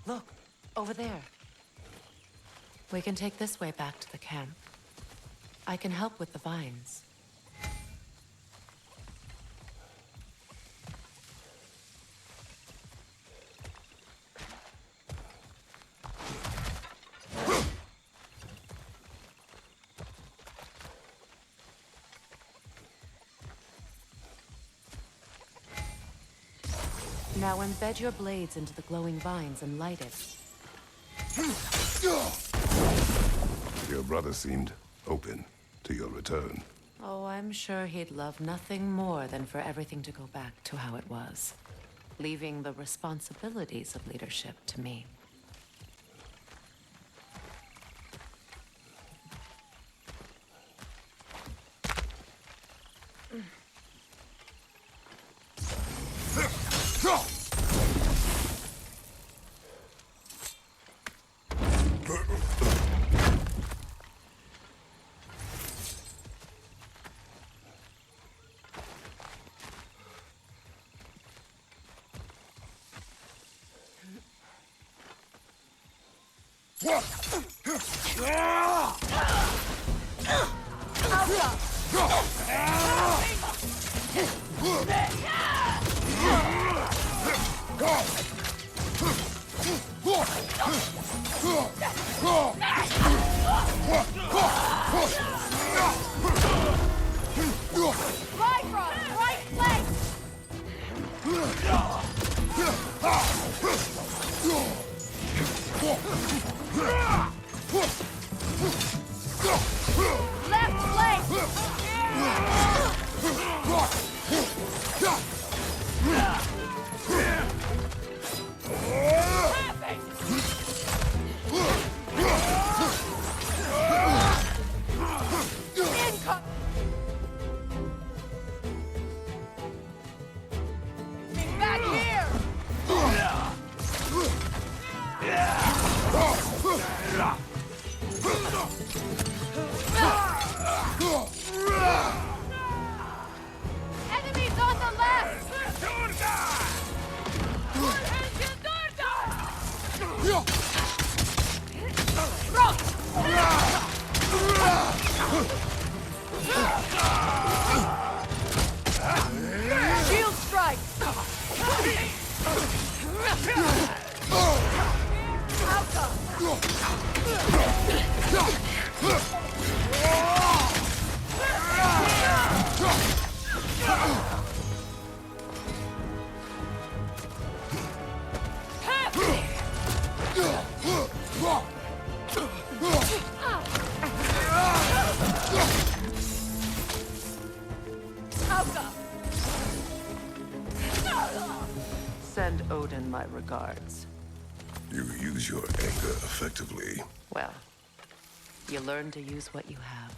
Look, over there. We can take this way back to the camp. I can help with the vines. Now embed your blades into the glowing vines and light it. Your brother seemed open to your return. Oh, I'm sure he'd love nothing more than for everything to go back to how it was, leaving the responsibilities of leadership to me. Send Odin my regards. You use your anger effectively. Well, you learn to use what you have.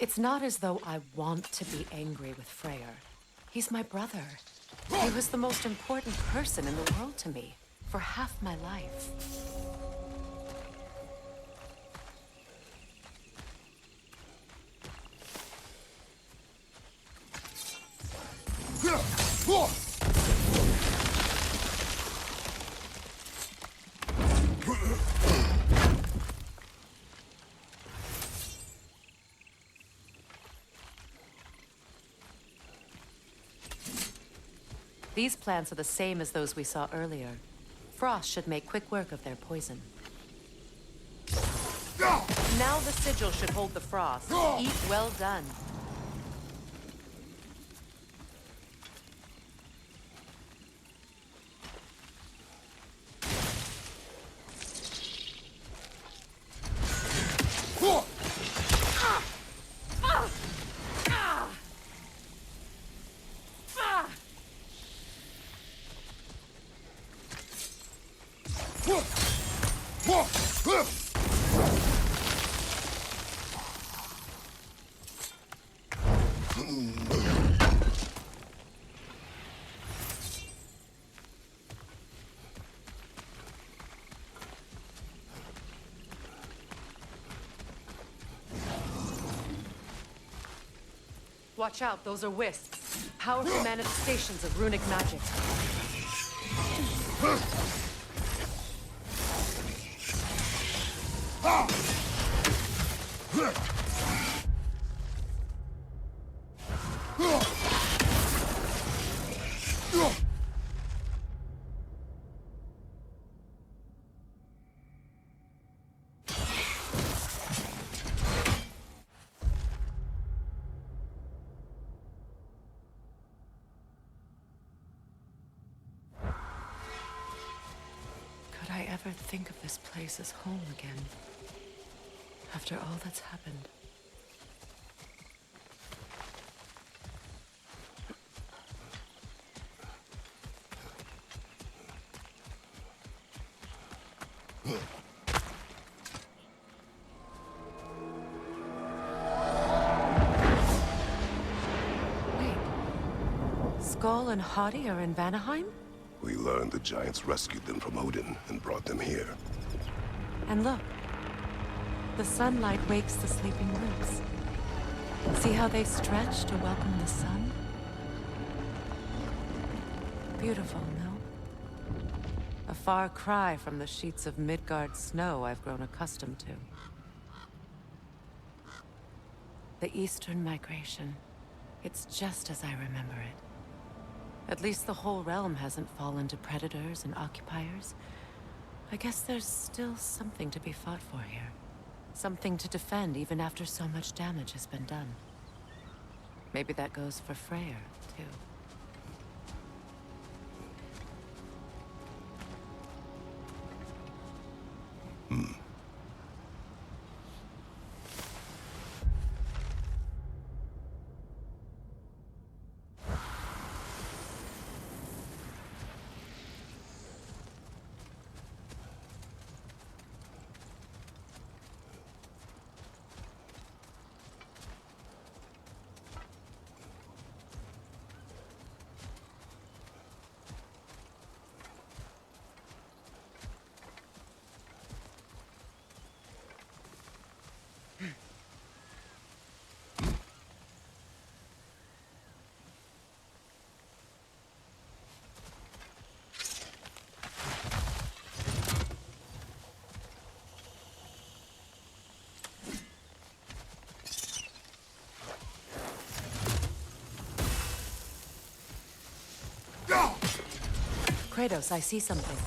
It's not as though I want to be angry with Freyr. He's my brother. He was the most important person in the world to me for half my life. These plants are the same as those we saw earlier. Frost should make quick work of their poison. Now the sigil should hold the frost. Eat well done. Watch out, those are wisps. Powerful manifestations of runic magic. Could I ever think of this place as home again? After all that's happened. Wait. Skull and Hadi are in Vanaheim? We learned the giants rescued them from Odin and brought them here. And look. The sunlight wakes the sleeping roots. See how they stretch to welcome the sun? Beautiful, no? A far cry from the sheets of Midgard snow I've grown accustomed to. The Eastern migration. It's just as I remember it. At least the whole realm hasn't fallen to predators and occupiers. I guess there's still something to be fought for here. Something to defend even after so much damage has been done. Maybe that goes for Freyr, too. Kratos, I see something.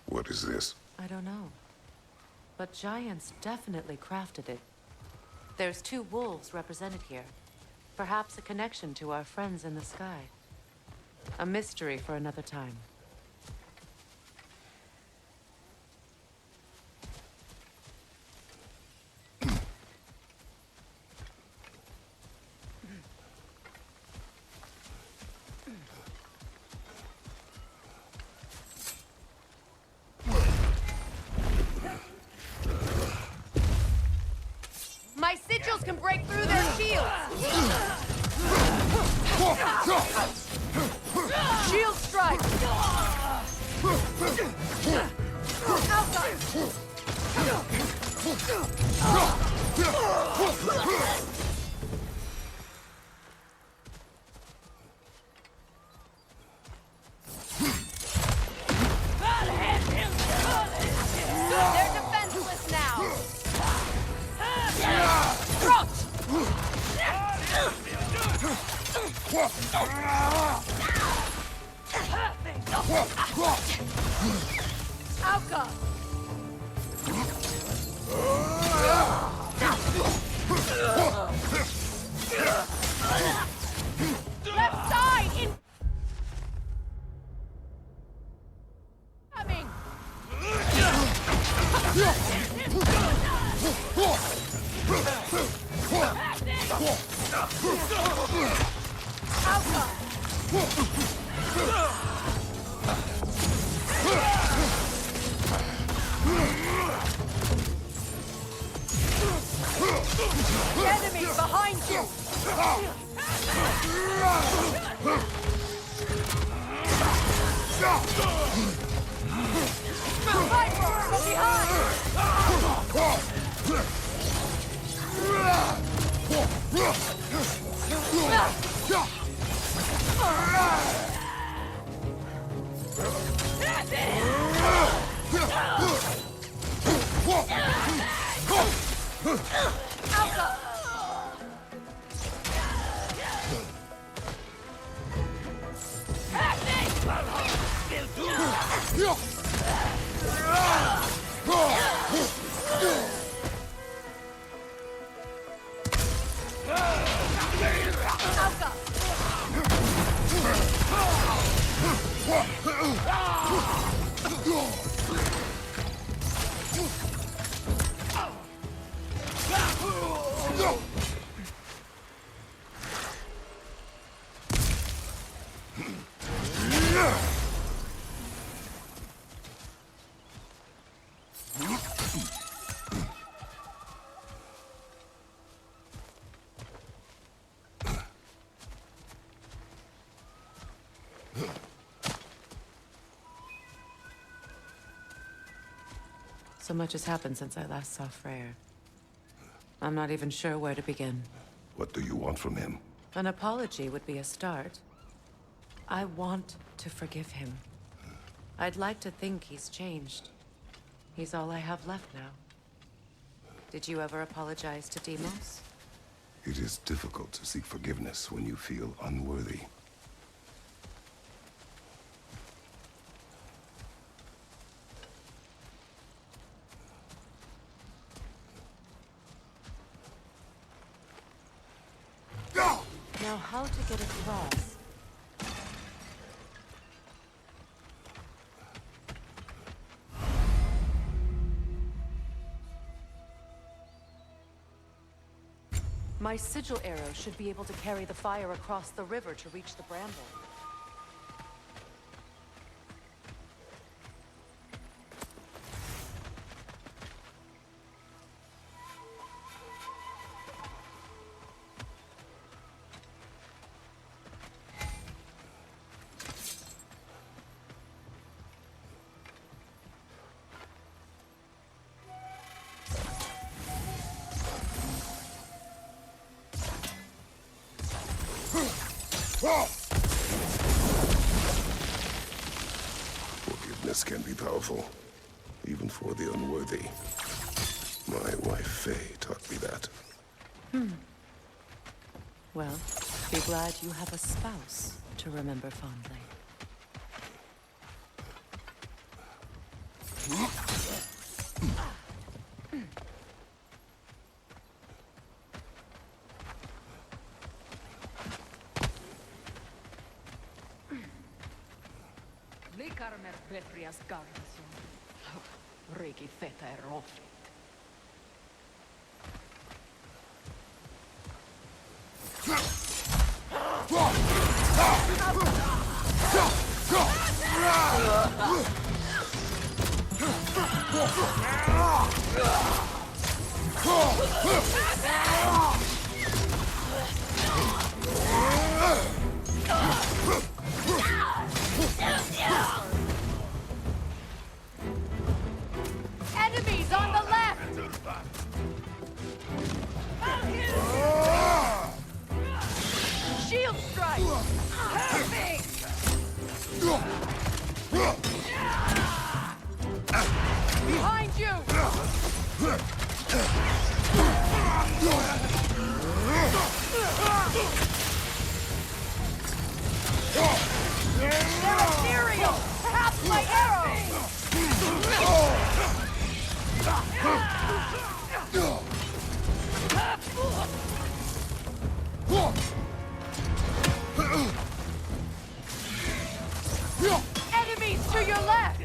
What is this? I don't know. But giants definitely crafted it. There's 2 wolves represented here. Perhaps a connection to our friends in the sky. A mystery for another time. My sigils can break through their shields! Shield strike! They're defenseless now! Outcome! Left side! Incoming! Enemy behind you! Viper from behind! So much has happened since I last saw Freyr. I'm not even sure where to begin. What do you want from him? An apology would be a start. I want to forgive him. I'd like to think he's changed. He's all I have left now. Did you ever apologize to Demos? It is difficult to seek forgiveness when you feel unworthy. Now, how to get across? My sigil arrow should be able to carry the fire across the river to reach the bramble. Forgiveness can be powerful, even for the unworthy. My wife Faye taught me that. Well, be glad you have a spouse to remember fondly. Enemies on the left! Shield strike! Behind you! They're ethereal! Perhaps my arrow! Enemies to your left!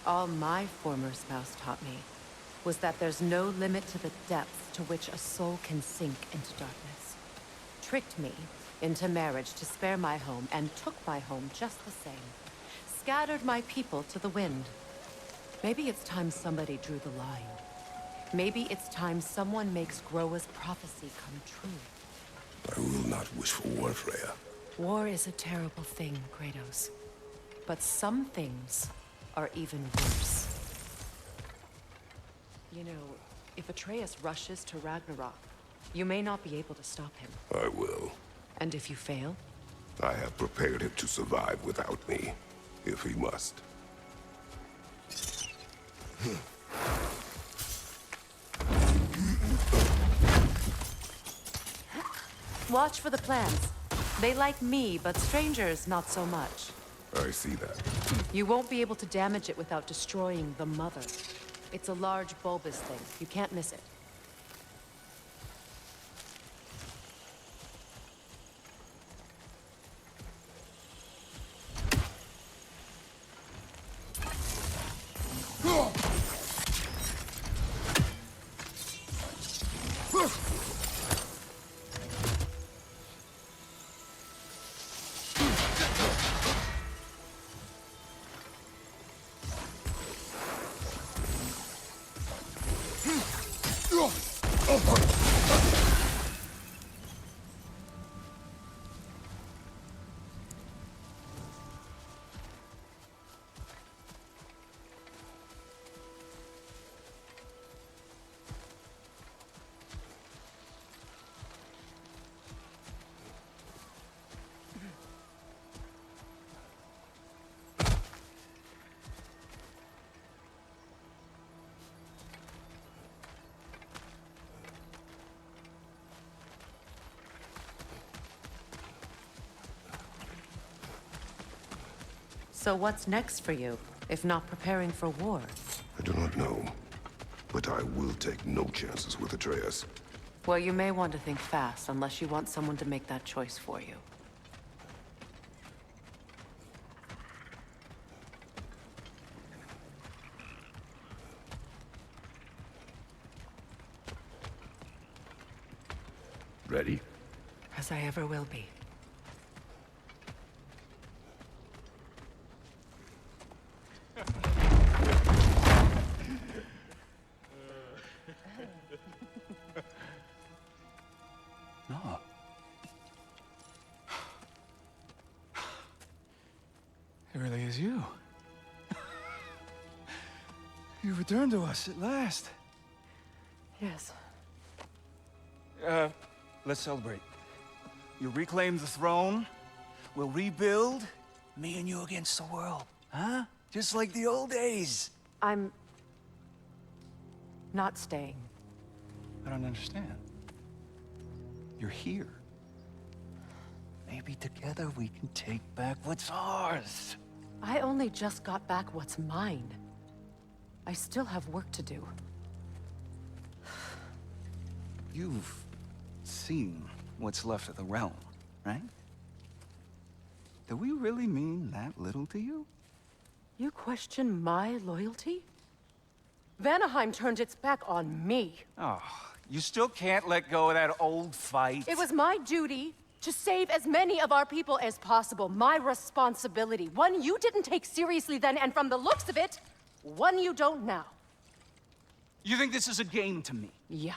All my former spouse taught me was that there's no limit to the depths to which a soul can sink into darkness. Tricked me into marriage to spare my home and took my home just the same. Scattered my people to the wind. Maybe it's time somebody drew the line. Maybe it's time someone makes Groa's prophecy come true. I will not wish for war, Freya. War is a terrible thing, Kratos. But some things are even worse. You know, if Atreus rushes to Ragnarok, you may not be able to stop him. I will. And if you fail? I have prepared him to survive without me, if he must. Watch for the plants. They like me, but strangers not so much. I see that. You won't be able to damage it without destroying the mother. It's a large bulbous thing. You can't miss it. So what's next for you, if not preparing for war? I do not know, but I will take no chances with Atreus. Well, you may want to think fast, unless you want someone to make that choice for you. Ready? As I ever will be. No. It really is you. You returned to us at last. Yes. Let's celebrate. You reclaim the throne. We'll rebuild. Me and you against the world. Huh? Just like the old days. I'm... not staying. I don't understand. You're here. Maybe together we can take back what's ours. I only just got back what's mine. I still have work to do. You've seen what's left of the realm, right? Do we really mean that little to you? You question my loyalty? Vanaheim turned its back on me. Oh, you still can't let go of that old fight. It was my duty to save as many of our people as possible. My responsibility. One you didn't take seriously then, and from the looks of it, one you don't now. You think this is a game to me? Yeah.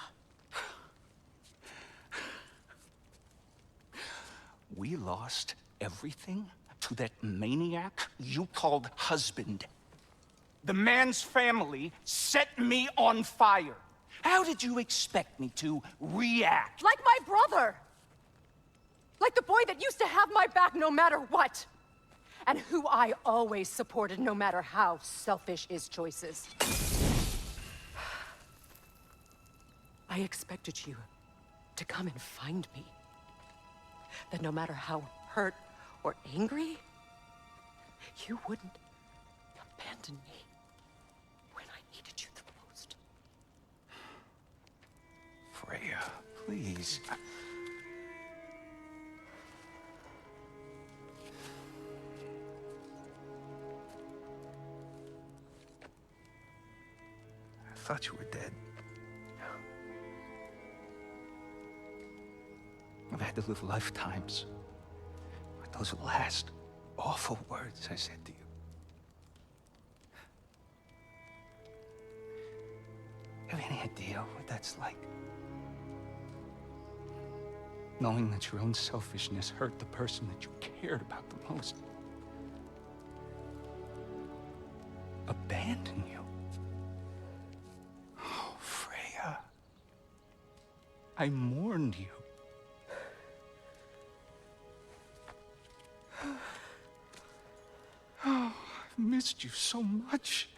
We lost everything to that maniac you called husband. The man's family set me on fire. How did you expect me to react? Like my brother! Like the boy that used to have my back no matter what! And who I always supported no matter how selfish his choices. I expected you to come and find me. That no matter how hurt or angry, you wouldn't abandon me when I needed you the most. Freya, please. thought you were dead. I've had to live lifetimes with those last awful words I said to you. You have any idea what that's like? Knowing that your own selfishness hurt the person that you cared about the most. Abandon you. Oh, Freya. I mourned you. Oh, I've missed you so much.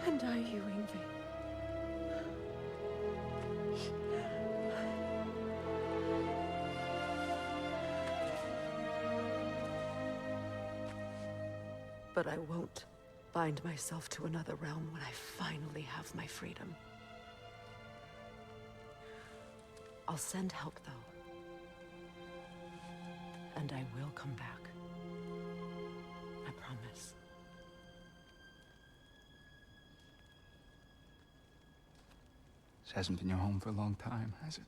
And are you, Yngvi? But I won't bind myself to another realm when I finally have my freedom. I'll send help, though. And I will come back. I promise. This hasn't been your home for a long time, has it?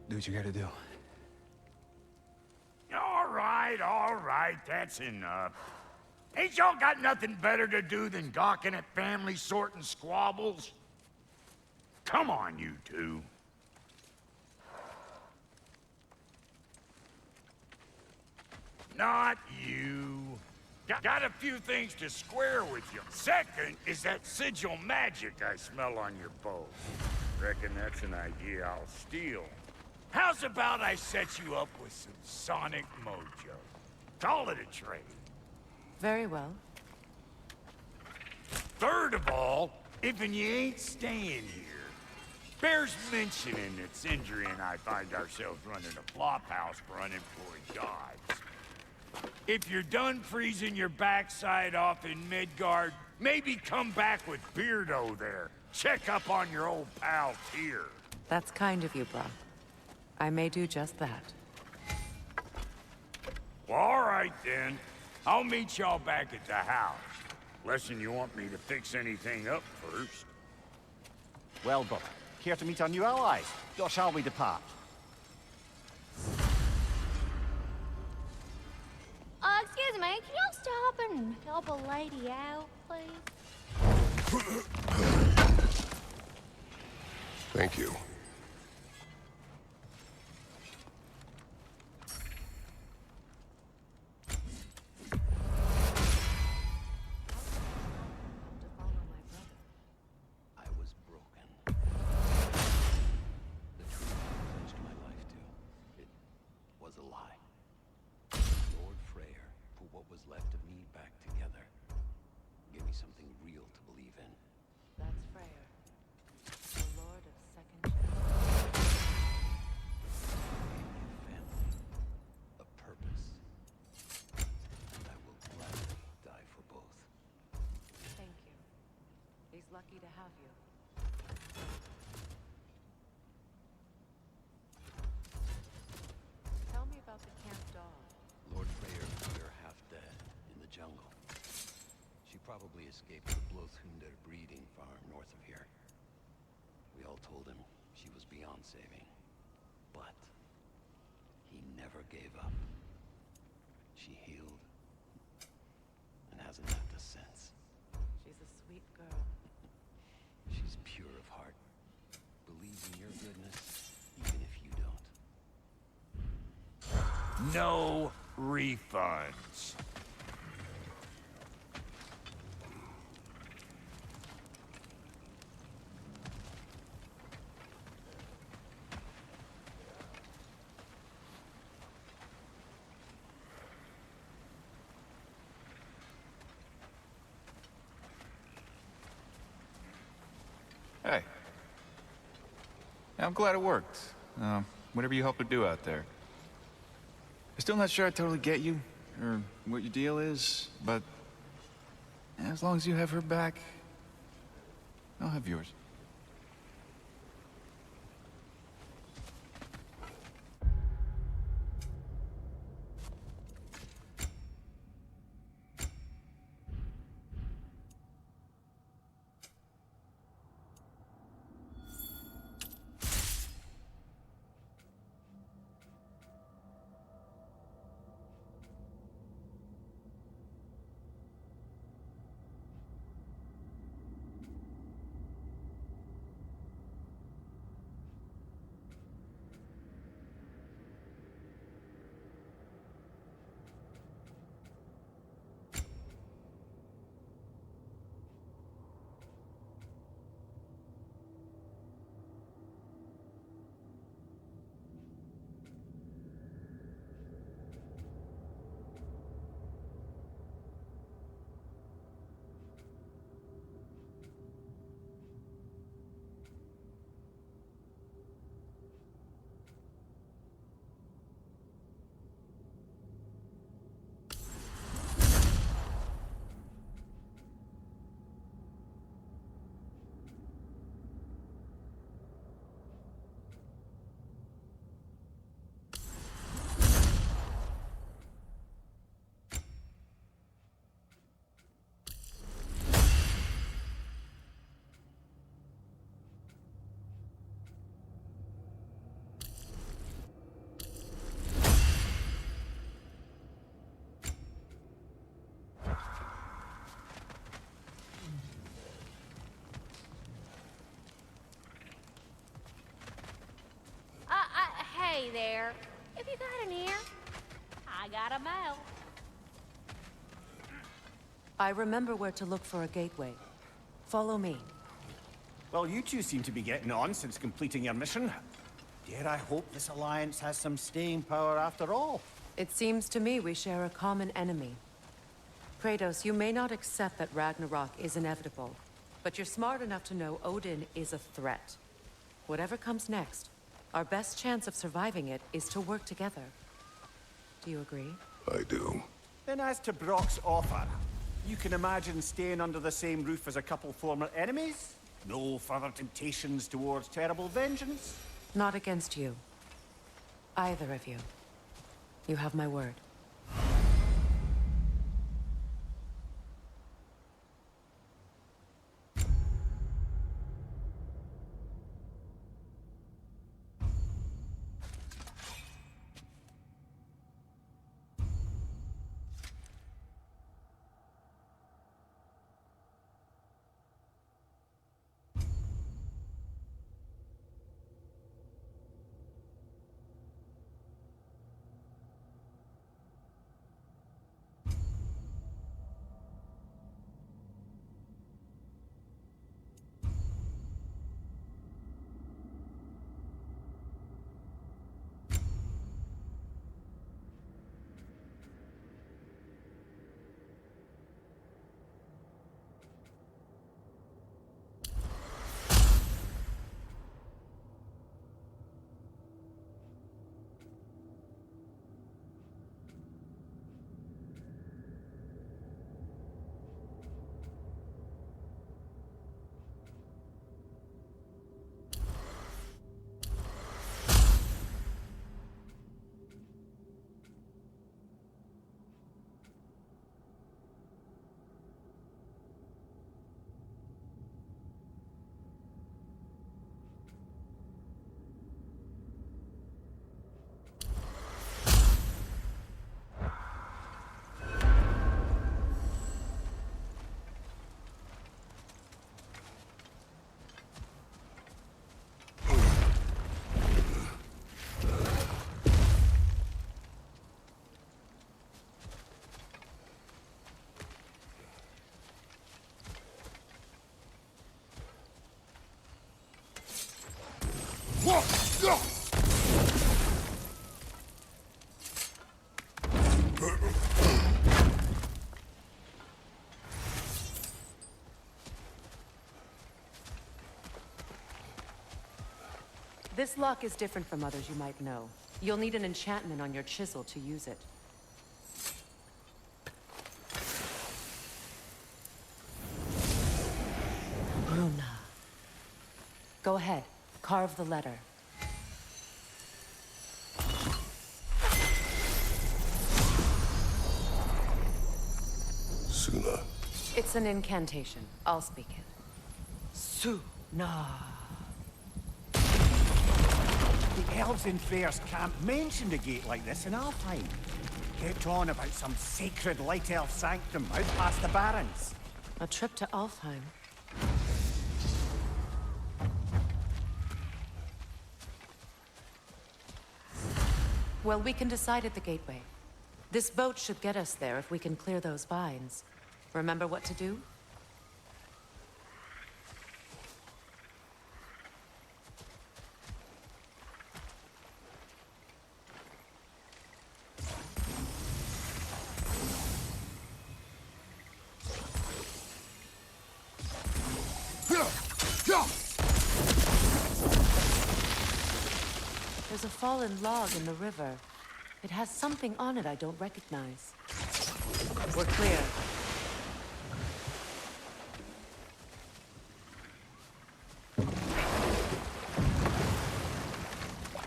Do what you gotta do. All right, that's enough. Ain't y'all got nothing better to do than gawking at family sorting squabbles? Come on, you two. Not you. Got a few things to square with you. Second is that sigil magic I smell on your bow. Reckon that's an idea I'll steal. How's about I set you up with some sonic mojo? Call it a trade. Very well. Third of all, if you ain't staying here, bears mentioning that Sindri and I find ourselves running a flop house for unemployed gods. If you're done freezing your backside off in Midgard, maybe come back with Beardo there. Check up on your old pal Tyr. That's kind of you, Brock. I may do just that. Well, all right then. I'll meet y'all back at the house. Less'n you want me to fix anything up first. Well, brother, care to meet our new allies? Or shall we depart? Excuse me, can y'all stop and help a lady out, please? Thank you. I was broken. The truth I pledged my life to, it was a lie. Lord Freyr put what was left of me back together. Gave me something real to believe in. That's Freyr, the Lord of Second Chance. Gave me a family, a purpose. And I will gladly die for both. Thank you. He's lucky to have you. Tell me about the camp dog. Lord Freyr found her half dead in the jungle. She probably escaped the Blothunder breeding farm north of here. We all told him she was beyond saving. But he never gave up. She healed and hasn't left us since. She's a sweet girl. She's pure of heart. Believes in your goodness, even if you don't. No refunds. Hey. I'm glad it worked. Whatever you hope to do out there. I'm still not sure I totally get you, or what your deal is, but as long as you have her back, I'll have yours. Hey there. If you got an ear, I got a mouth. I remember where to look for a gateway. Follow me. Well, you two seem to be getting on since completing your mission. Dare I hope this alliance has some staying power after all? It seems to me we share a common enemy. Kratos, you may not accept that Ragnarok is inevitable, but you're smart enough to know Odin is a threat. Whatever comes next, our best chance of surviving it is to work together. Do you agree? I do. Then as to Brock's offer, you can imagine staying under the same roof as a couple former enemies? No further temptations towards terrible vengeance? Not against you. Either of you. You have my word. This lock is different from others you might know. You'll need an enchantment on your chisel to use it. Bruna. Go ahead. Carve the letter. Suna. It's an incantation. I'll speak it. Suna. The elves in Freyr's camp mentioned a gate like this in Alfheim. Kept on about some sacred light elf sanctum out past the Barrens. A trip to Alfheim. Well, we can decide at the gateway. This boat should get us there if we can clear those vines. Remember what to do? There's a fallen log in the river. It has something on it I don't recognize. We're clear.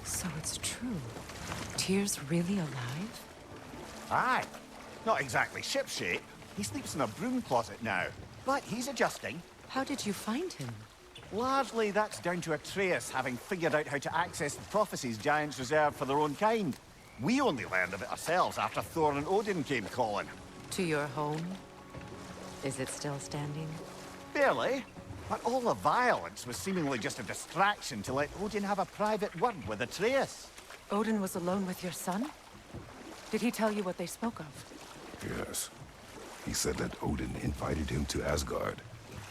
So it's true. Tyr's really alive? Aye. Not exactly shipshape. He sleeps in a broom closet now. But he's adjusting. How did you find him? Largely, that's down to Atreus having figured out how to access the prophecies giants reserved for their own kind. We only learned of it ourselves after Thor and Odin came calling. To your home? Is it still standing? Barely. But all the violence was seemingly just a distraction to let Odin have a private word with Atreus. Odin was alone with your son? Did he tell you what they spoke of? Yes. He said that Odin invited him to Asgard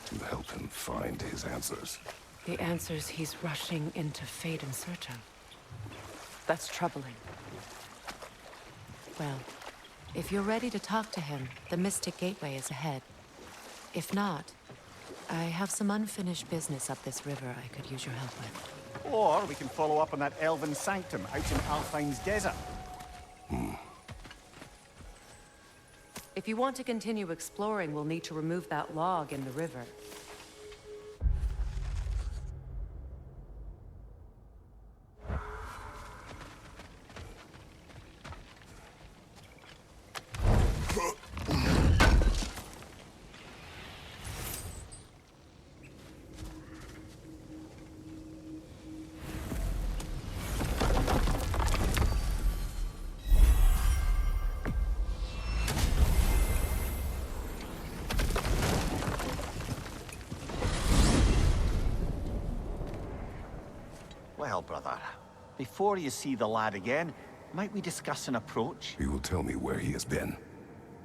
to help him find his answers. The answers he's rushing into fate in search of. That's troubling. Well, if you're ready to talk to him, the Mystic Gateway is ahead. If not, I have some unfinished business up this river I could use your help with. Or we can follow up on that elven sanctum out in Alfheim's desert. If you want to continue exploring, we'll need to remove that log in the river. Well, brother, before you see the lad again, might we discuss an approach? He will tell me where he has been.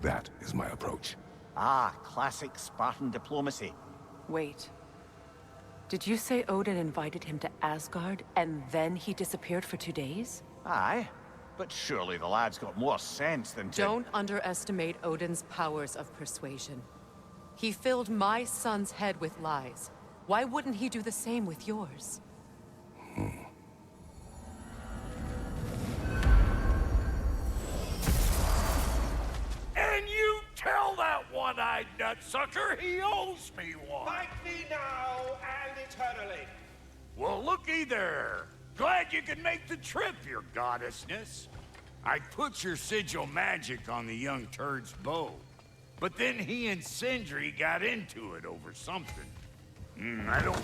That is my approach. Ah, classic Spartan diplomacy. Wait. Did you say Odin invited him to Asgard, and then he disappeared for 2 days? Aye, but surely the lad's got more sense than to... Don't underestimate Odin's powers of persuasion. He filled my son's head with lies. Why wouldn't he do the same with yours? And you tell that one-eyed nutsucker he owes me one. Fight me now and eternally. Well, looky there. Glad you could make the trip, your goddessness. I put your sigil magic on the young turd's bow. But then he and Sindri got into it over something. I don't...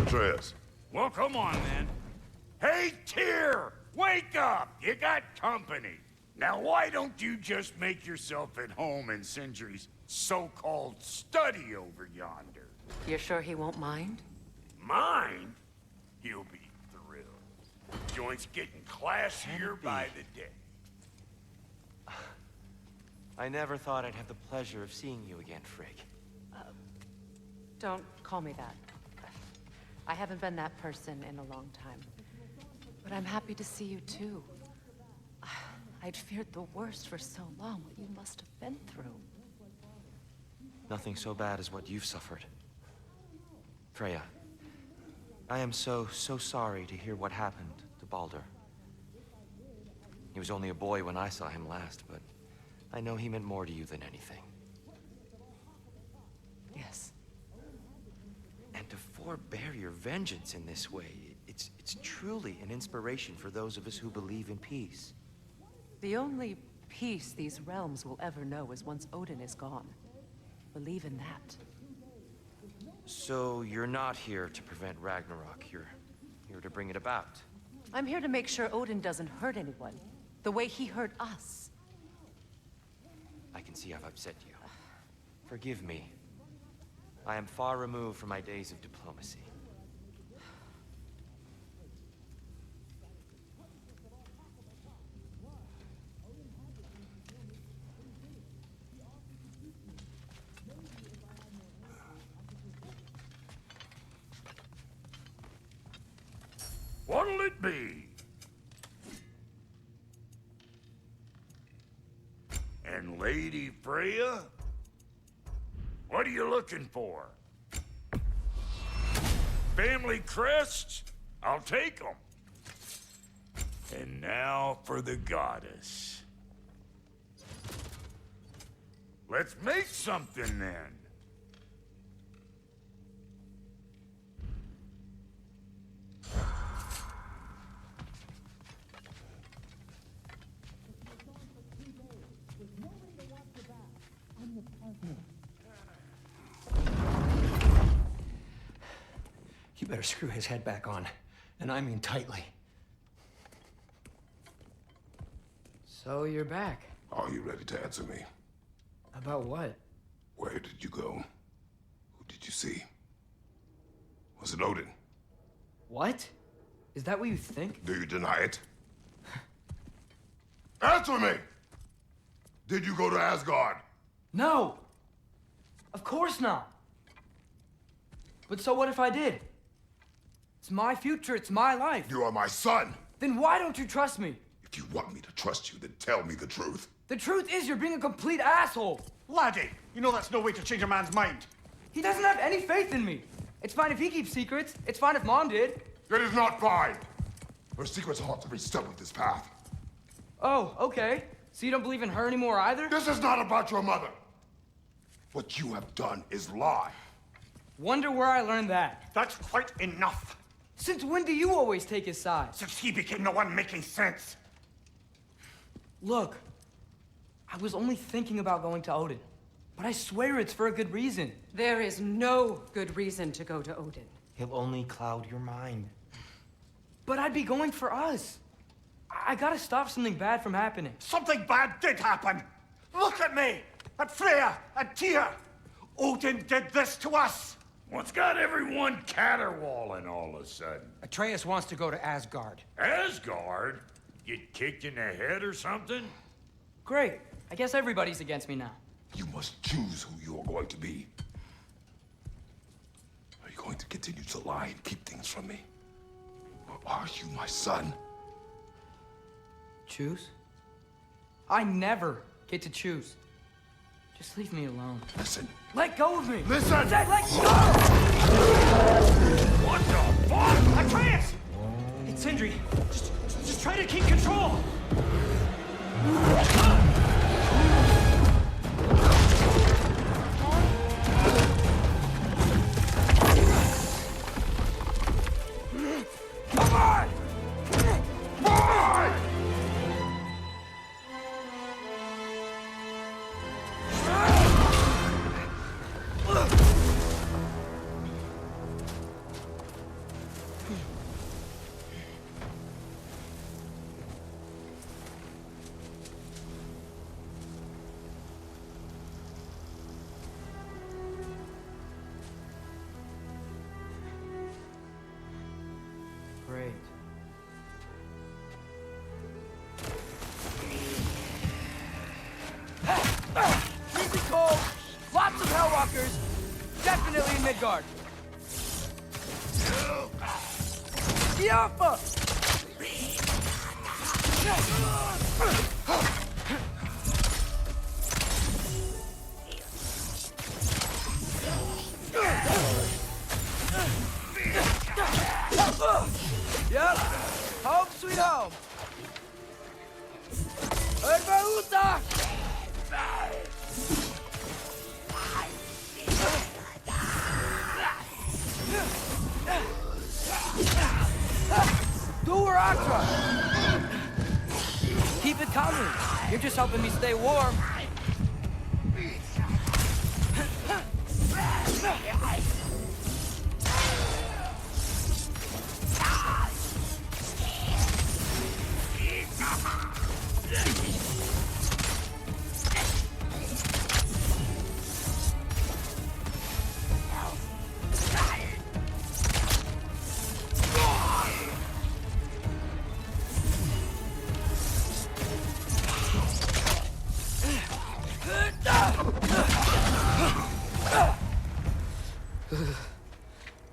Atreus. Well, come on, then. Hey, Tyr! Wake up! You got company. Now, why don't you just make yourself at home in Sindri's so-called study over yonder? You're sure he won't mind? Mind? He'll be thrilled. Joint's getting classier by the day. I never thought I'd have the pleasure of seeing you again, Frigg. Don't call me that. I haven't been that person in a long time. But I'm happy to see you too. I'd feared the worst for so long, what you must have been through. Nothing so bad as what you've suffered. Freya, I am so sorry to hear what happened to Baldur. He was only a boy when I saw him last, but I know he meant more to you than anything. Yes. And to forbear your vengeance in this way. It's truly an inspiration for those of us who believe in peace. The only peace these realms will ever know is once Odin is gone. Believe in that. So you're not here to prevent Ragnarok. You're here to bring it about. I'm here to make sure Odin doesn't hurt anyone, the way he hurt us. I can see I've upset you. Forgive me. I am far removed from my days of diplomacy. What'll it be? And Lady Freya? What are you looking for? Family crests? I'll take them. And now for the goddess. Let's make something then. You better screw his head back on, and I mean tightly. So you're back. Are you ready to answer me? About what? Where did you go? Who did you see? Was it Odin? What? Is that what you think? Do you deny it? Answer me! Did you go to Asgard? No! Of course not! But so what if I did? It's my future, it's my life. You are my son! Then why don't you trust me? If you want me to trust you, then tell me the truth. The truth is you're being a complete asshole. Laddie, you know that's no way to change a man's mind. He doesn't have any faith in me. It's fine if he keeps secrets. It's fine if Mom did. It is not fine! Her secrets ought to be stuck with this path. Oh, okay. So you don't believe in her anymore either? This is not about your mother! What you have done is lie. Wonder where I learned that. That's quite enough. Since when do you always take his side? Since he became the one making sense. Look, I was only thinking about going to Odin. But I swear it's for a good reason. There is no good reason to go to Odin. He'll only cloud your mind. But I'd be going for us. I gotta stop something bad from happening. Something bad did happen. Look at me, at Freya, at Tyr. Odin did this to us. What's got everyone caterwauling all of a sudden? Atreus wants to go to Asgard. Asgard? Get kicked in the head or something? Great. I guess everybody's against me now. You must choose who you are going to be. Are you going to continue to lie and keep things from me? Or are you my son? Choose? I never get to choose. Just leave me alone. Listen. Let go of me! Listen! I said let go! What the fuck? Atreus! It's Sindri. Just try to keep control. Come on! Boy! Great. Easy cold, lots of Hellwalkers, definitely in Midgard. Yaffa! Yep, home sweet home. Uta! do or I try. Keep it coming. You're just helping me stay warm.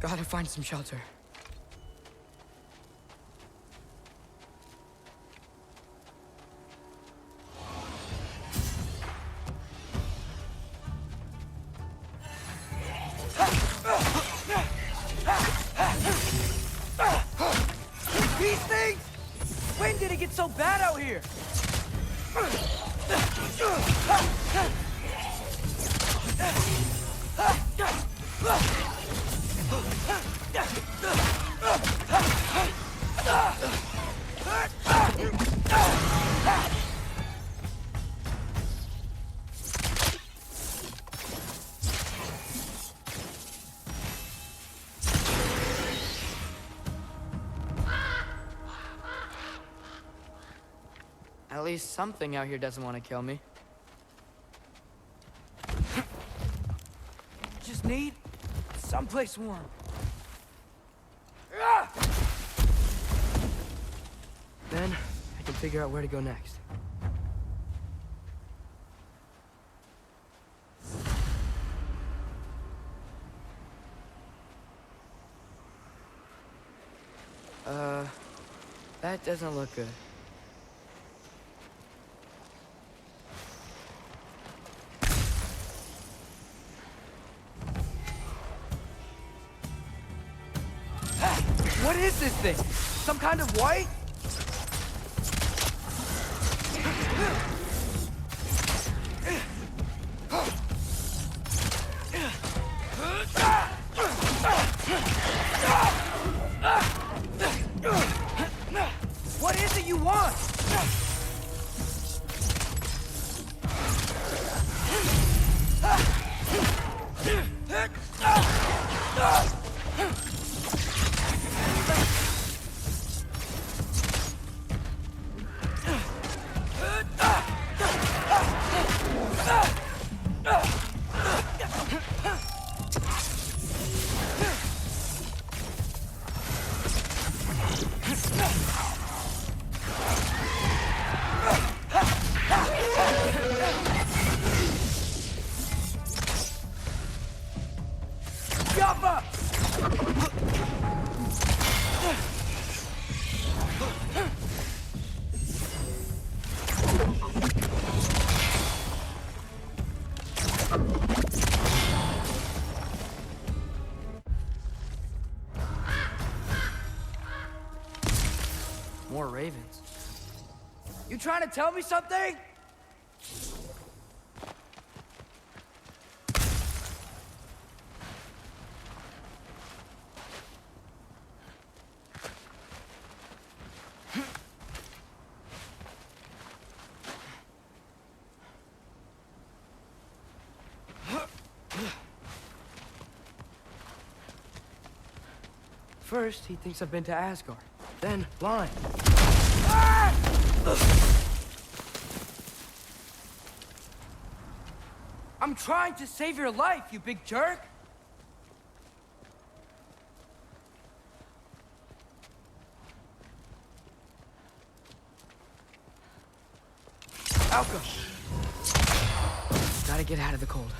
Gotta find some shelter. These things? When did it get so bad out here? At least something out here doesn't want to kill me. Just need someplace warm. Then I can figure out where to go next. That doesn't look good. What is this thing? Some kind of white? What is it you want? More ravens. You trying to tell me something? First, he thinks I've been to Asgard. Then, blind. Ah! I'm trying to save your life, you big jerk! Alka! Gotta get out of the cold.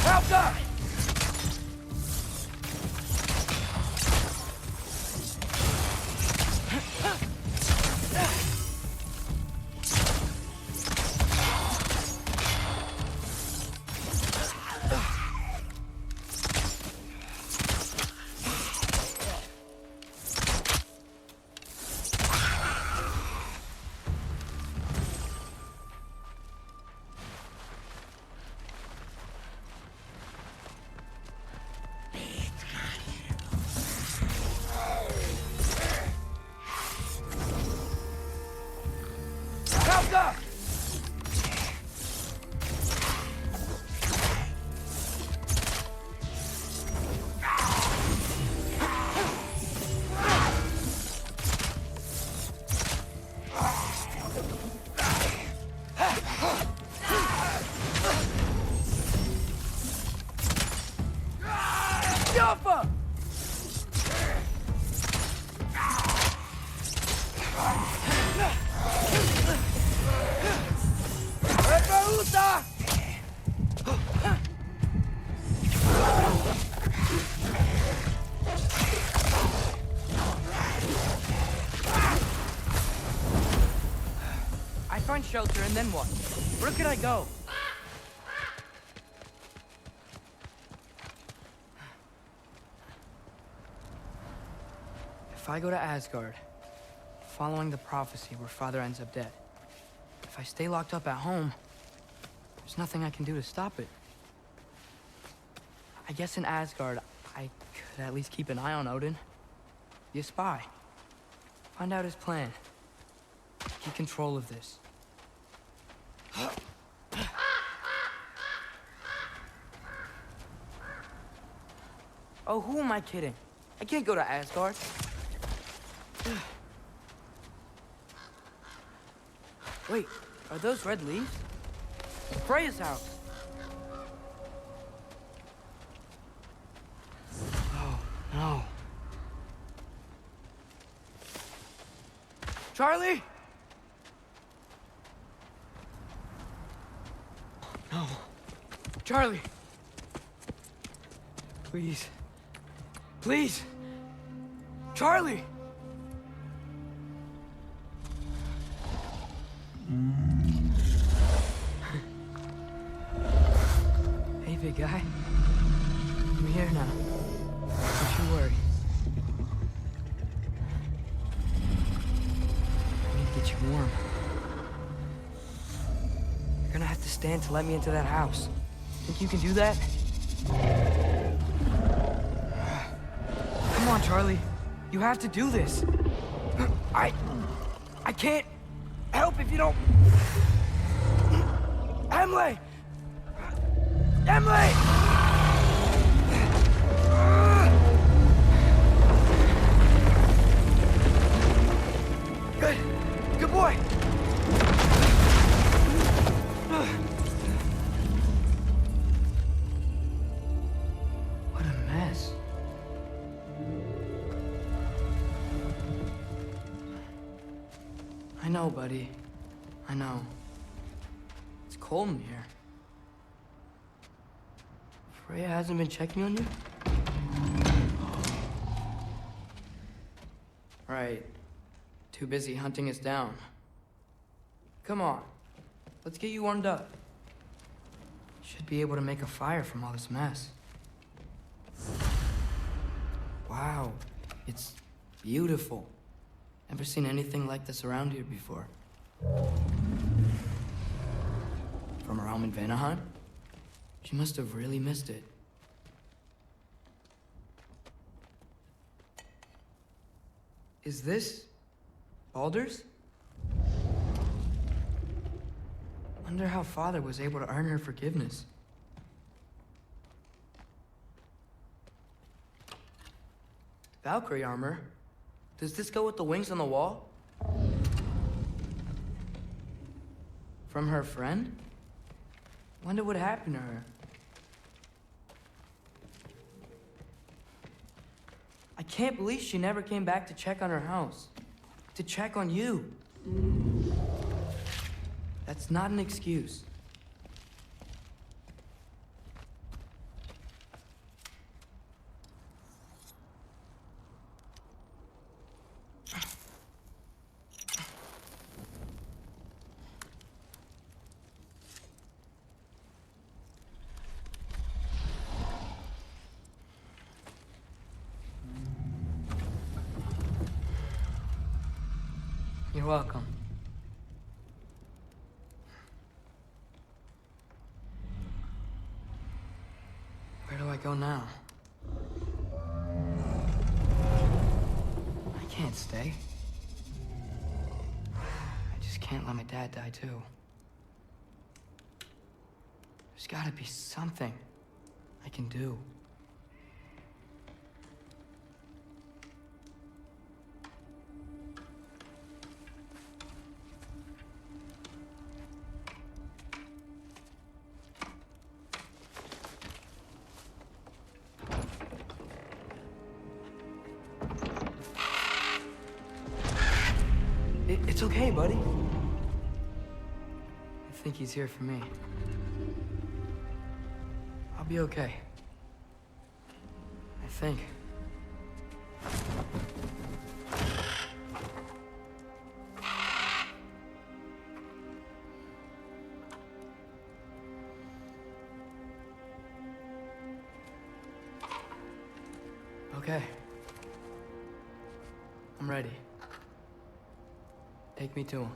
Help up! Find shelter, and then what? Where could I go? If I go to Asgard, following the prophecy where Father ends up dead, if I stay locked up at home, there's nothing I can do to stop it. I guess in Asgard, I could at least keep an eye on Odin. Be a spy. Find out his plan. Get control of this. Oh, who am I kidding? I can't go to Asgard. Wait, are those red leaves? Freya's house. Oh, no. Charlie? No. Charlie! Please. Please! Charlie! Hey, big guy. I'm here now. Don't you worry. I need to get you warm. You're gonna have to stand to let me into that house. Think you can do that? Come on, Charlie. You have to do this. I can't help if you don't... Emily! Emily! Good. Good boy. What a mess. I know, buddy. I know. It's cold in here. Freya hasn't been checking on you? Right. Too busy hunting us down. Come on. Let's get you warmed up. Should be able to make a fire from all this mess. Wow. It's beautiful. Never seen anything like this around here before. From her home in Vanaheim? She must have really missed it. Is this Baldur's? Wonder how Father was able to earn her forgiveness. Valkyrie armor? Does this go with the wings on the wall? From her friend? Wonder what happened to her. I can't believe she never came back to check on her house. To check on you. not an excuse. You're welcome. Where do I go now? I can't stay. I just can't let my dad die too. There's gotta be something I can do. It's okay, buddy. I think he's here for me. I'll be okay. I think. Okay. I'm ready. Take me to him.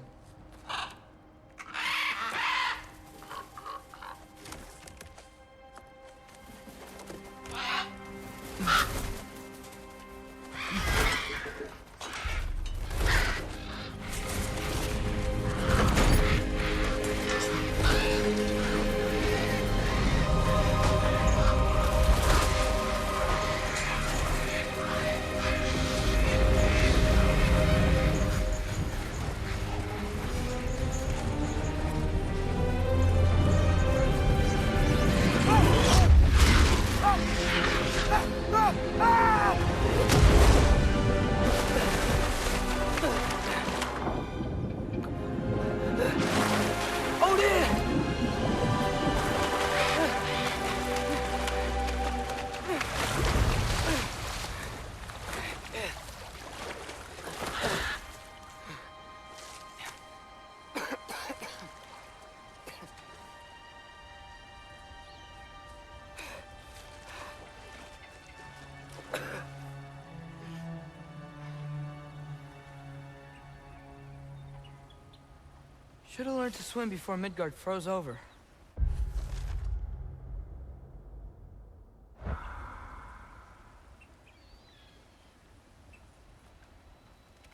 Should have learned to swim before Midgard froze over.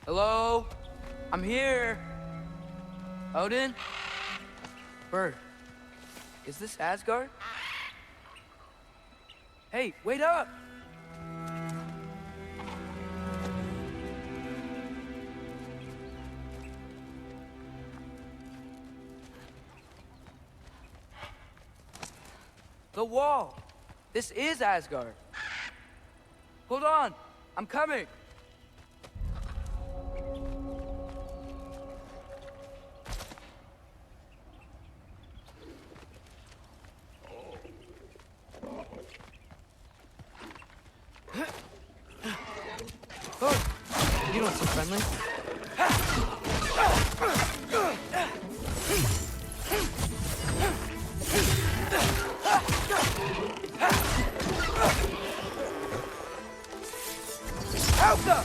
Hello? I'm here. Odin? Bird. Is this Asgard? Hey, wait up! The wall! This is Asgard! Hold on! I'm coming! Oh, you don't seem friendly. Alpha!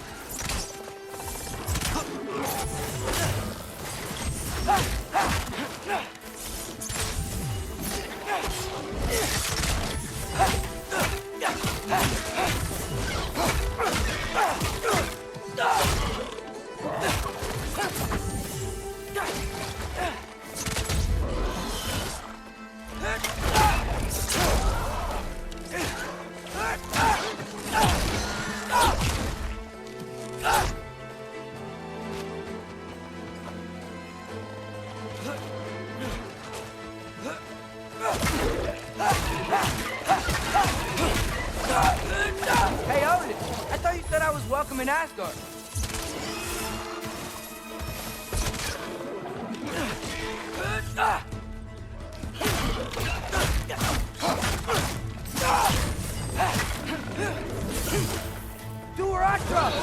Hey, Odin! I thought you said I was welcome in Asgard. Do her I trust!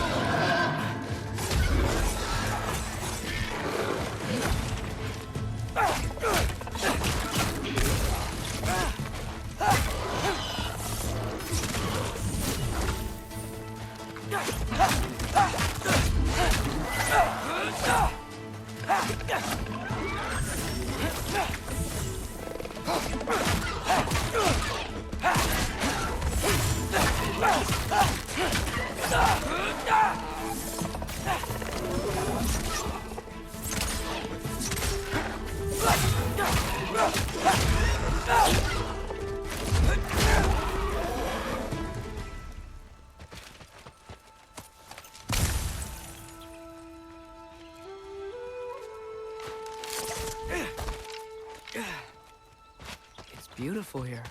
It's beautiful here.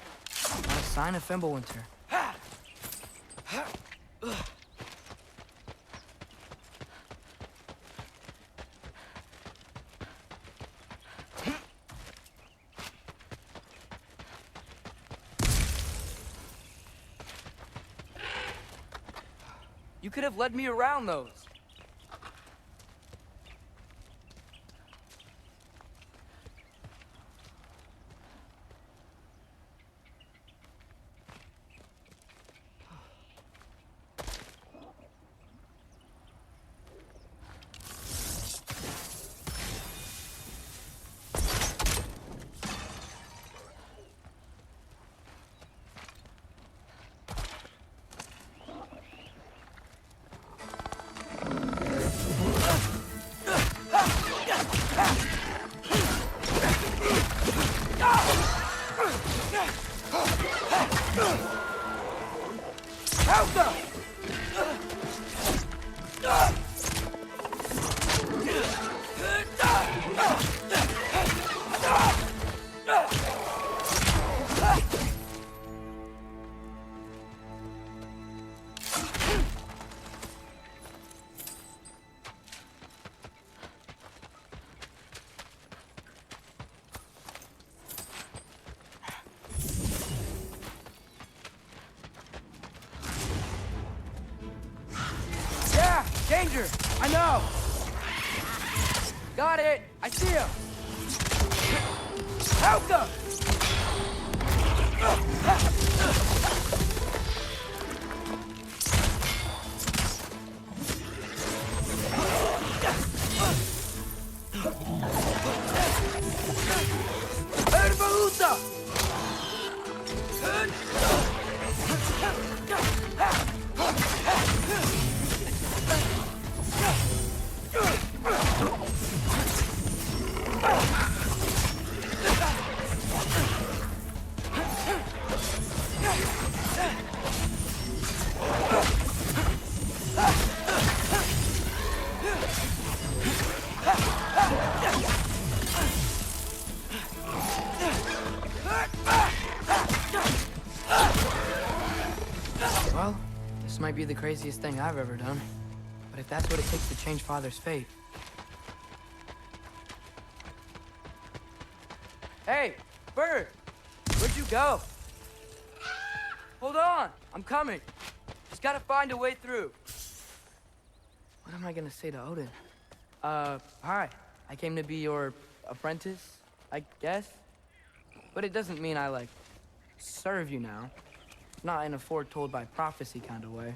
Not a sign of Fimbulwinter. You could have led me around those. Danger! I know! Got it! I see him! Helga! Herbaluta! Well, this might be the craziest thing I've ever done. But if that's what it takes to change Father's fate... Hey, Bird! Where'd you go? Hold on! I'm coming! Just gotta find a way through. What am I gonna say to Odin? Hi. I came to be your apprentice, I guess? But it doesn't mean I, like, serve you now. Not in a foretold by prophecy kind of way.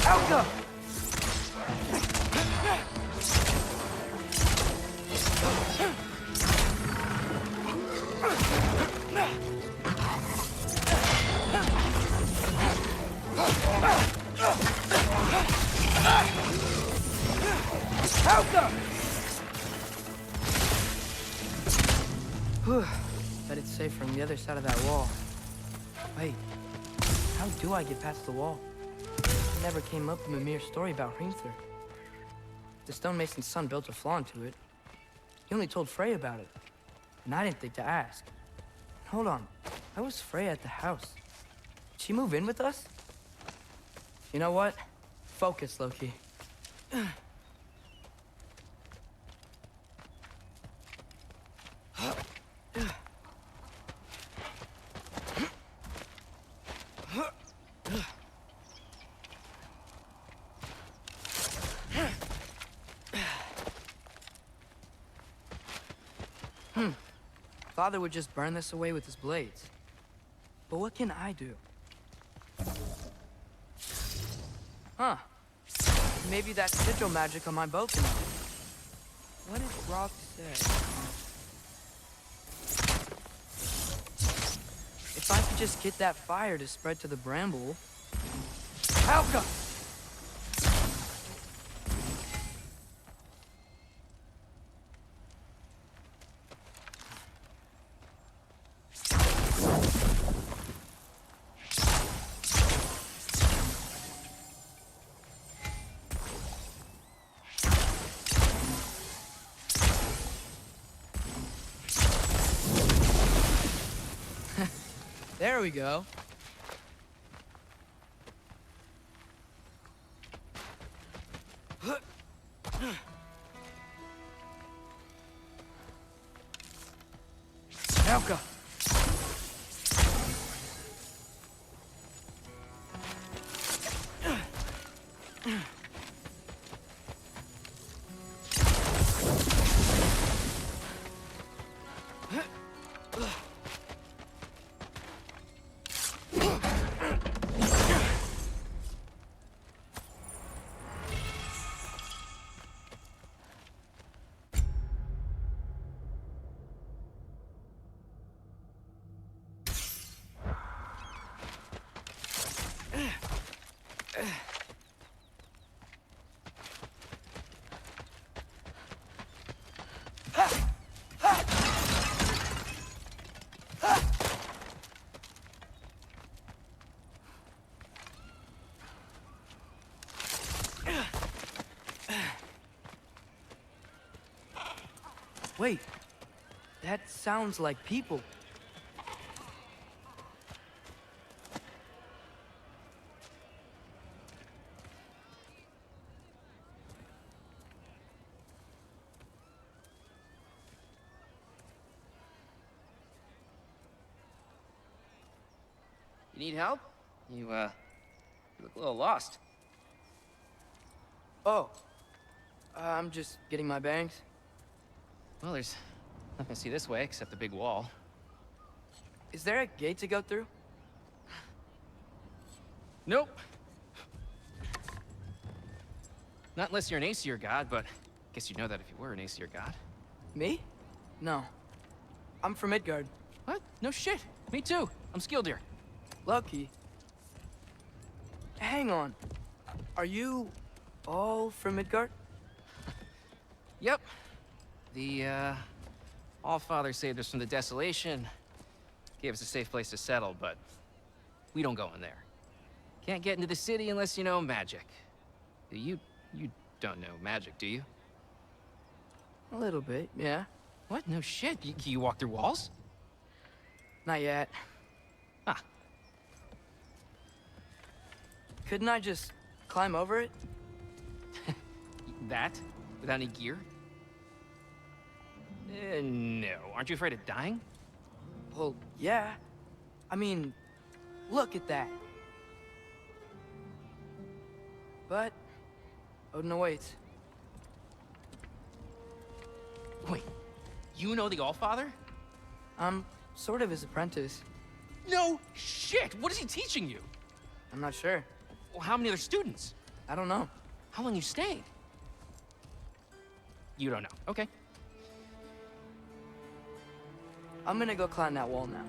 Helga! Whew. Bet it's safe from the other side of that wall. Wait, how do I get past the wall? It never came up in Mimir's story about Hrimthur. The stonemason's son built a flaw into it. He only told Frey about it, and I didn't think to ask. Hold on, how was Frey at the house? Did she move in with us? You know what? Focus, Loki. Father would just burn this away with his blades. But what can I do? Huh. Maybe that sigil magic on my bow can help. What did Rock say? If I could just get that fire to spread to the bramble... Helga! There we go. Helga. Wait, that sounds like people. You need help? You look a little lost. Oh, I'm just getting my bangs. Well, there's nothing to see this way except the big wall. Is there a gate to go through? Nope. Not unless you're an Aesir god, but I guess you'd know that if you were an Aesir god. Me? No. I'm from Midgard. What? No shit. Me too. I'm skilled here. Lucky. Hang on. Are you all from Midgard? Yep. The, Allfather saved us from the desolation, gave us a safe place to settle, but we don't go in there. Can't get into the city unless you know magic. You don't know magic, do you? A little bit, yeah. What? No shit. Can you walk through walls? Not yet. Ah. Couldn't I just climb over it? That? Without any gear? No. Aren't you afraid of dying? Well, yeah. I mean, look at that. But Odin awaits. Wait, you know the Allfather? I'm sort of his apprentice. No shit! What is he teaching you? I'm not sure. Well, how many other students? I don't know. How long you staying? You don't know. Okay. I'm gonna go climb that wall now.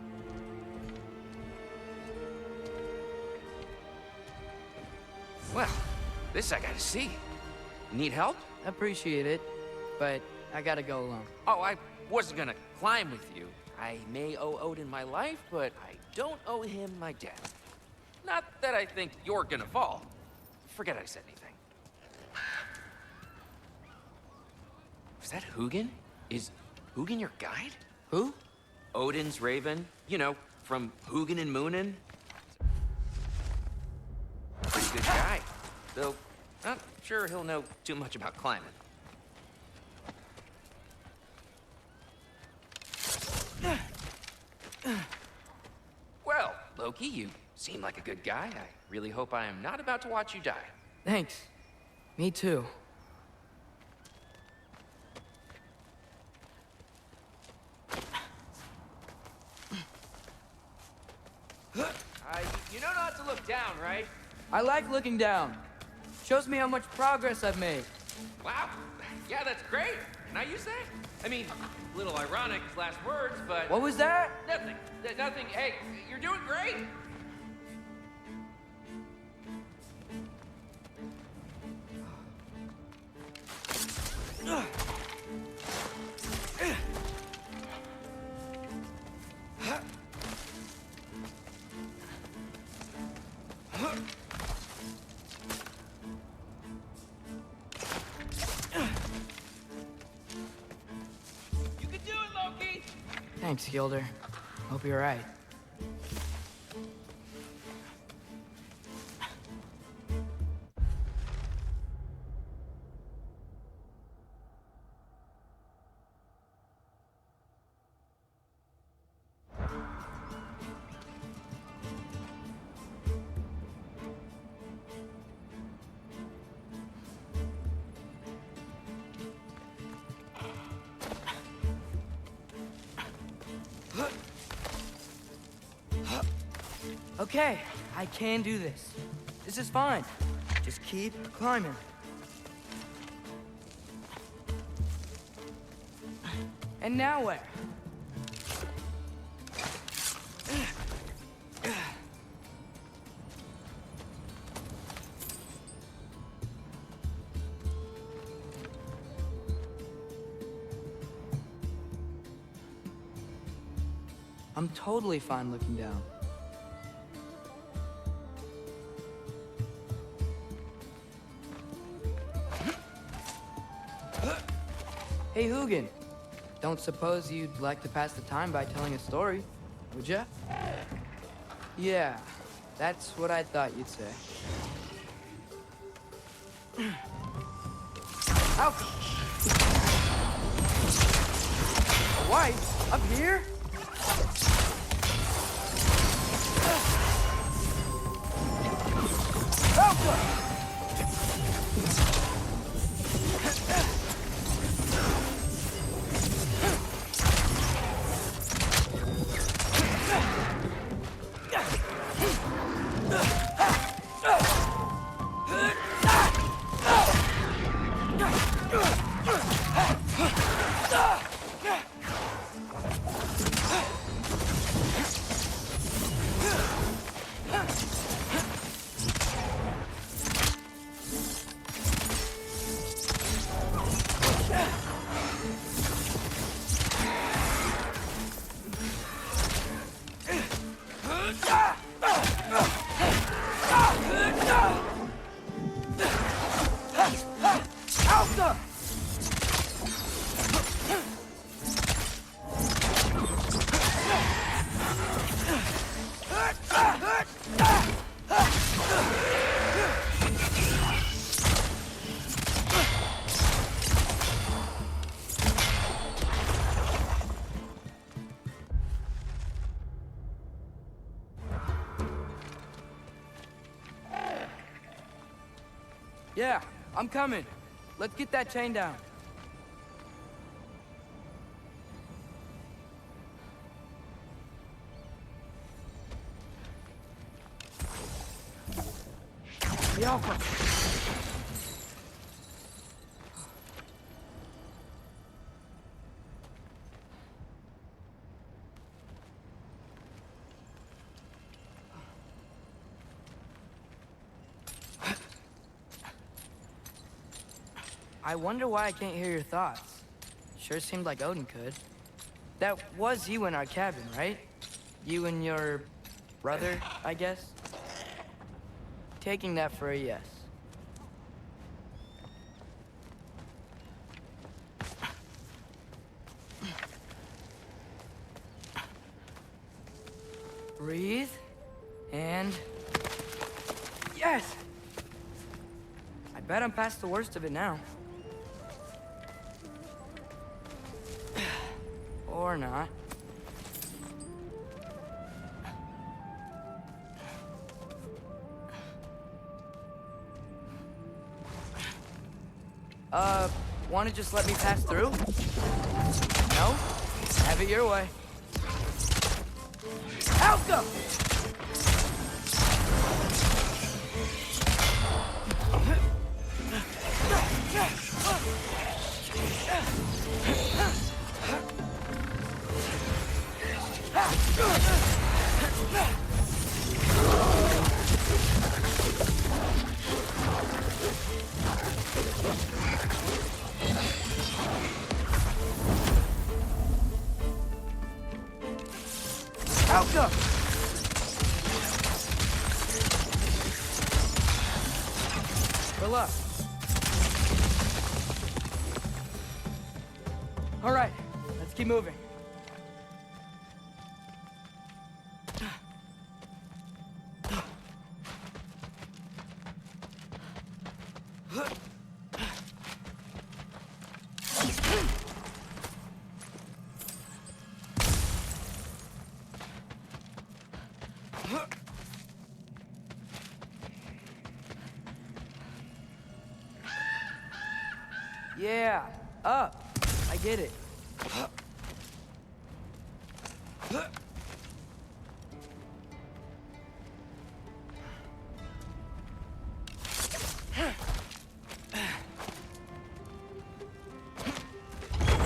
Well, this I gotta see. You need help? Appreciate it, but I gotta go alone. Oh, I wasn't gonna climb with you. I may owe Odin my life, but I don't owe him my death. Not that I think you're gonna fall. Forget I said anything. Was that Hugin? Is Hugin your guide? Who? Odin's raven. You know, from Hugin and Moonin. Pretty good guy. Though, not sure he'll know too much about climbing. Well, Loki, you seem like a good guy. I really hope I am not about to watch you die. Thanks. Me too. You know not to look down, right? I like looking down. Shows me how much progress I've made. Wow. Yeah, that's great. Can I use that? I mean, a little ironic, last words, but... What was that? Nothing. Nothing. Hey, you're doing great. You can do it, Loki! Thanks, Gilder. Hope you're right. Okay, I can do this. This is fine. Just keep climbing. And now where? I'm totally fine looking down. Hey, Hugin. Don't suppose you'd like to pass the time by telling a story, would ya? Yeah, that's what I thought you'd say. Out! A wife? Up here? Alpha! Yeah, I'm coming. Let's get that chain down. The Alpha. I wonder why I can't hear your thoughts. Sure seemed like Odin could. That was you in our cabin, right? You and your brother, I guess? Taking that for a yes. Breathe, and... Yes! I bet I'm past the worst of it now. Or not. Wanna just let me pass through? No? Have it your way. Out go! Out go! Fill up. All right, let's keep moving. Yeah, up. I get it.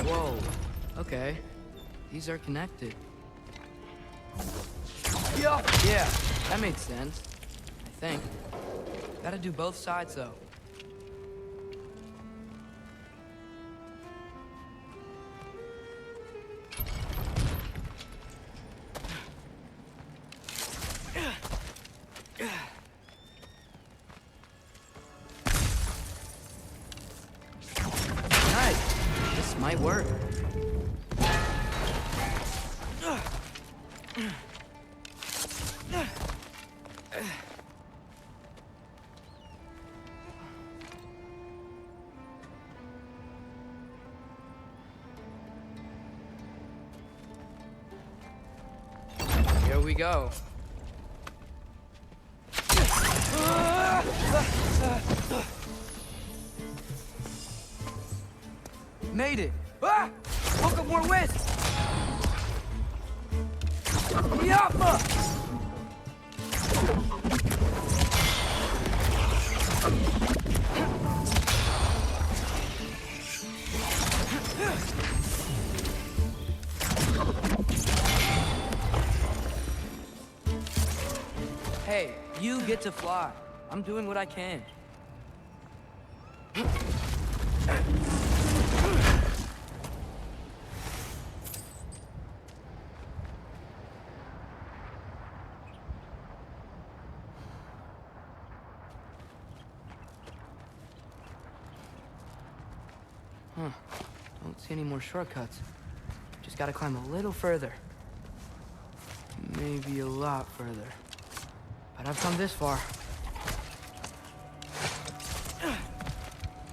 Whoa. Okay. These are connected. Yeah, that makes sense. I think. Gotta do both sides, though. Nice. This might work. Here we go. Made it. Ah! Woke up more wind. Yappa! Hey, you get to fly. I'm doing what I can. Huh. Don't see any more shortcuts. Just gotta climb a little further. Maybe a lot further. But I've come this far.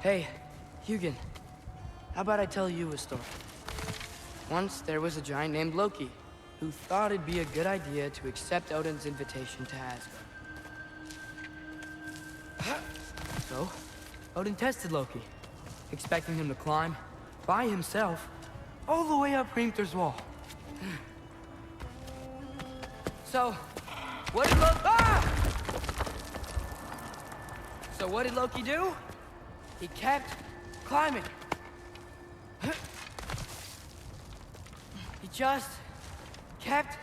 Hey, Hugin. How about I tell you a story? Once there was a giant named Loki, who thought it'd be a good idea to accept Odin's invitation to Asgard. So, Odin tested Loki, expecting him to climb, by himself, all the way up Hrimthur's wall. So, what did Loki do? He kept climbing. He just kept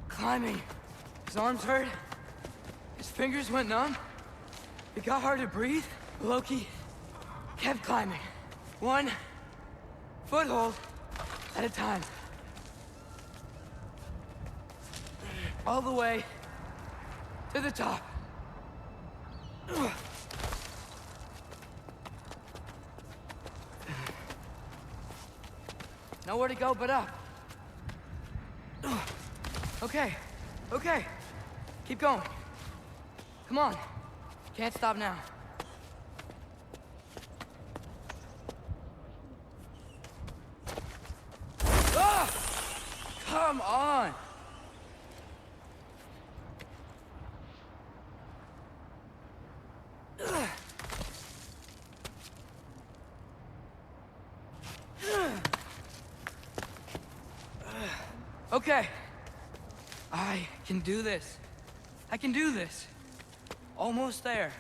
climbing. His arms hurt. His fingers went numb. It got hard to breathe. Loki kept climbing. One foothold at a time. All the way to the top. Nowhere to go but up. Okay, okay. Keep going. Come on. Can't stop now. Ah! Come on! Okay. I can do this. I can do this. Almost there.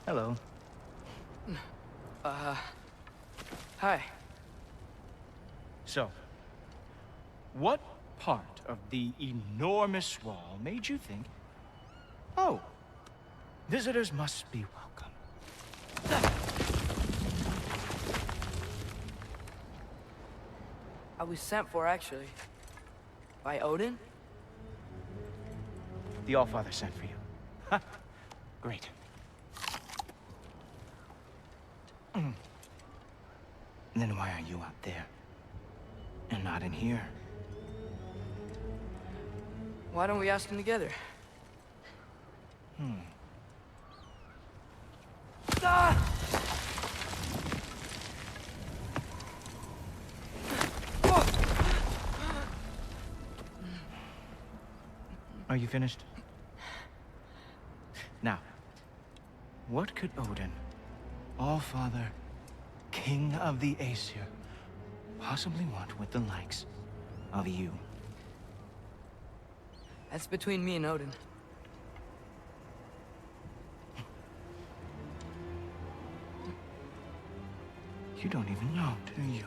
Hello. Hi. So, what part of the enormous wall made you think, oh, visitors must be welcome? I was sent for, actually. By Odin? The Allfather sent for you. Ha! Great. Then why are you out there? And not in here? Why don't we ask him together? Ah! Are you finished? Now, what could Odin, Allfather, King of the Aesir, possibly want with the likes of you? That's between me and Odin. You don't even know, do you?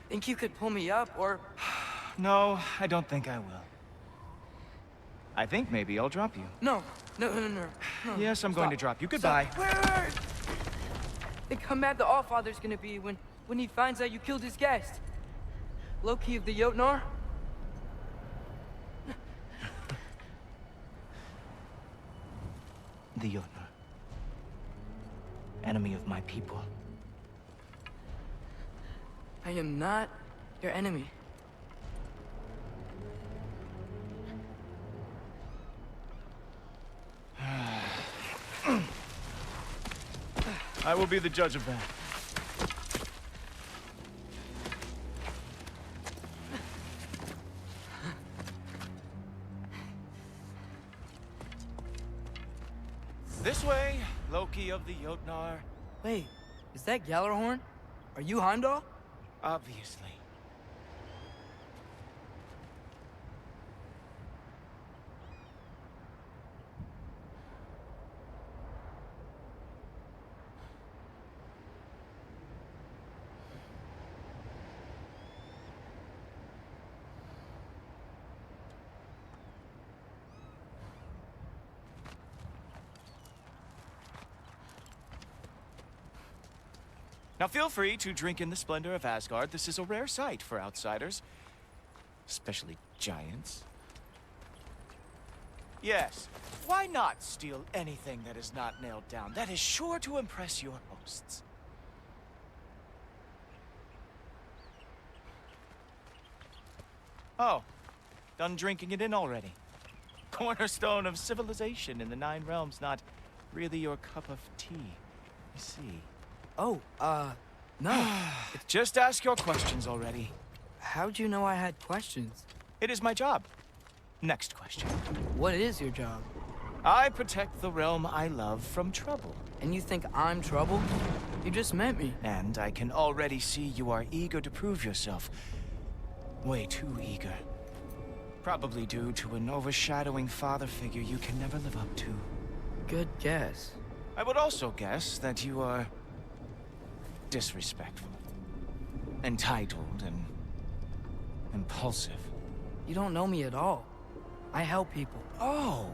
Think you could pull me up, or... No, I don't think I will. I think maybe I'll drop you. No. Yes, I'm going to drop you. Goodbye. Wait. Think how mad the Allfather's gonna be when he finds out you killed his guest. Loki of the Jotnar? The Jotnar. Enemy of my people. I am not your enemy. I will be the judge of that. This way, Loki of the Jotnar. Wait, is that Gjallarhorn? Are you Heimdall? Obviously. Now feel free to drink in the splendor of Asgard. This is a rare sight for outsiders. Especially giants. Yes, why not steal anything that is not nailed down? That is sure to impress your hosts. Oh, done drinking it in already. Cornerstone of civilization in the 9 realms, not really your cup of tea, you see. Oh, no. Just ask your questions already. How'd you know I had questions? It is my job. Next question. What is your job? I protect the realm I love from trouble. And you think I'm trouble? You just met me. And I can already see you are eager to prove yourself. Way too eager. Probably due to an overshadowing father figure you can never live up to. Good guess. I would also guess that you are disrespectful, entitled, and impulsive. You don't know me at all. I help people. Oh,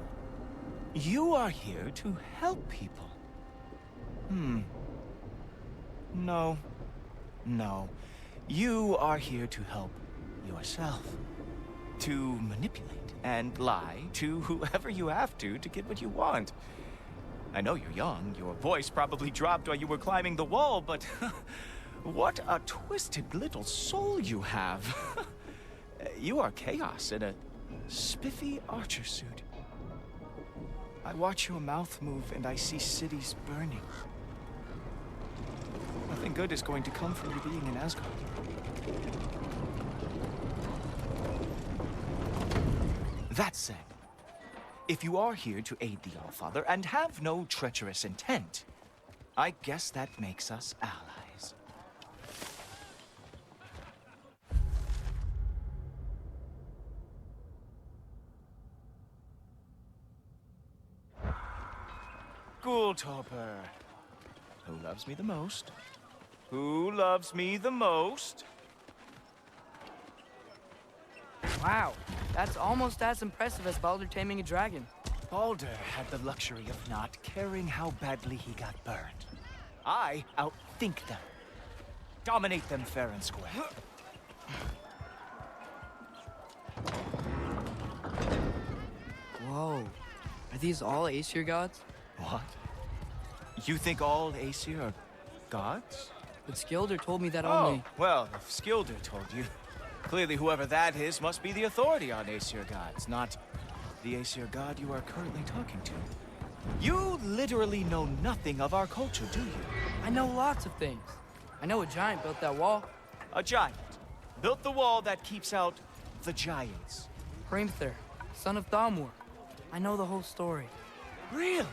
you are here to help people. No. You are here to help yourself. To manipulate and lie to whoever you have to get what you want. I know you're young. Your voice probably dropped while you were climbing the wall, but what a twisted little soul you have. You are chaos in a spiffy archer suit. I watch your mouth move and I see cities burning. Nothing good is going to come from you being in Asgard. That said, if you are here to aid the Allfather and have no treacherous intent, I guess that makes us allies. Ghoultopper. Who loves me the most? Who loves me the most? Wow, that's almost as impressive as Baldur taming a dragon. Baldur had the luxury of not caring how badly he got burned. I outthink them. Dominate them fair and square. Whoa. Are these all Aesir gods? What? You think all Aesir are gods? But Skilder told me that Oh, only... well, if Skilder told you, clearly whoever that is must be the authority on Aesir gods, not the Aesir god you are currently talking to. You literally know nothing of our culture, do you? I know lots of things. I know a giant built that wall. A giant built the wall that keeps out the giants. Hrimthur, son of Thamur. I know the whole story. Really?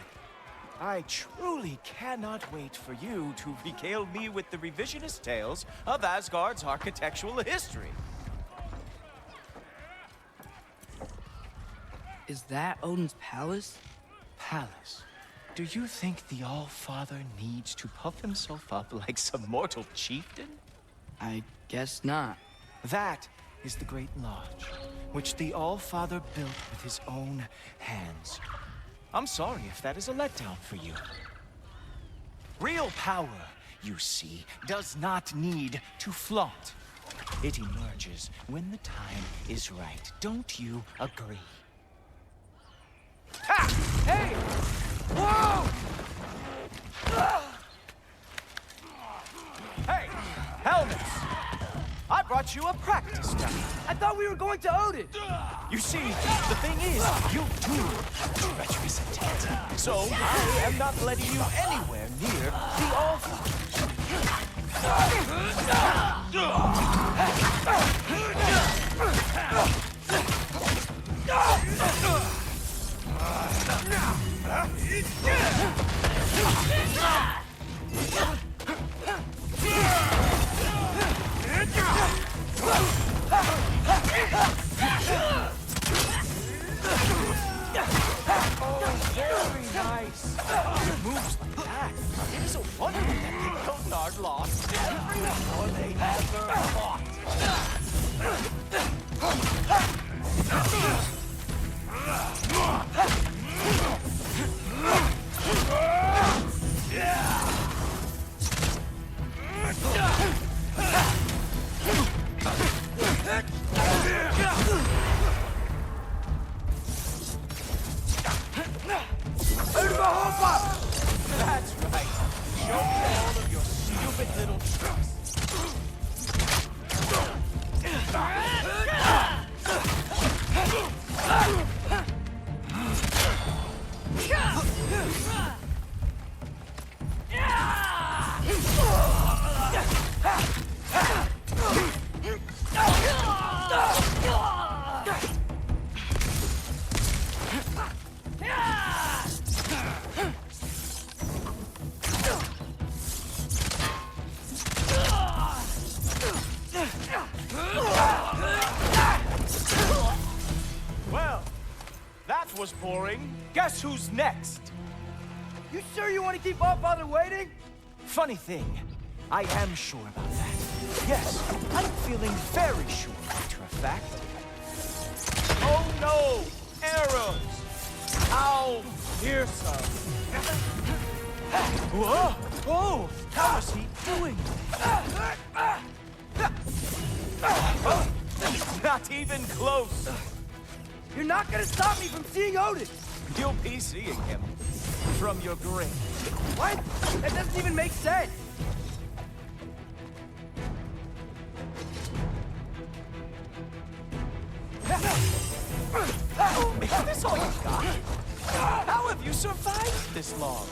I truly cannot wait for you to regale me with the revisionist tales of Asgard's architectural history. Is that Odin's palace? Palace? Do you think the All-Father needs to puff himself up like some mortal chieftain? I guess not. That is the Great Lodge, which the All-Father built with his own hands. I'm sorry if that is a letdown for you. Real power, you see, does not need to flaunt. It emerges when the time is right. Don't you agree? Ha! Hey! Whoa! Hey, helmets! I brought you a practice dummy. I thought we were going to Odin! You see, the thing is, you do have treacherous intent. So I am not letting you anywhere near the All-Father. Very nice. It moves like that. It is a wonder that the Eldar lost before they ever fought. That's right. Show me all of your stupid little tricks. Well, that was boring. Guess who's next? You sure you want to keep Allfather waiting? Funny thing, I am sure about that. Yes, I'm feeling very sure, matter of fact. Oh no! Arrows! Ow! Here's some. Whoa! Whoa! How is he doing? Not even close! You're not gonna stop me from seeing Odin! You'll be seeing him from your grave. What? That doesn't even make sense! Is this all you got? How have you survived this long?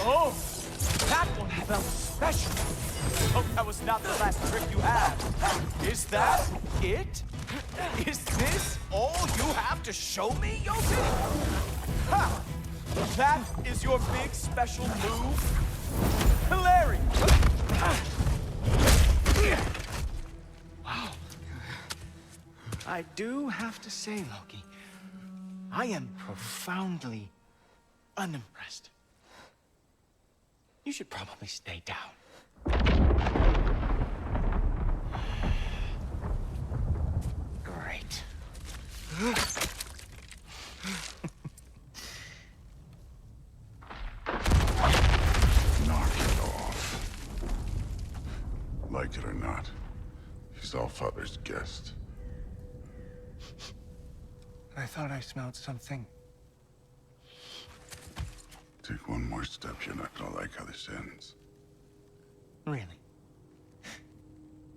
Oh, that one felt special. Hope that was not the last trick you had. Is that it? Is this all you have to show me, Yogi? Ha! That is your big special move? Hilarious! Wow. I do have to say, Loki, I am profoundly unimpressed. You should probably stay down. Great. Knock it off. Like it or not, he's Allfather's guest. I thought I smelled something. Take one more step, you're not gonna like how this ends. Really?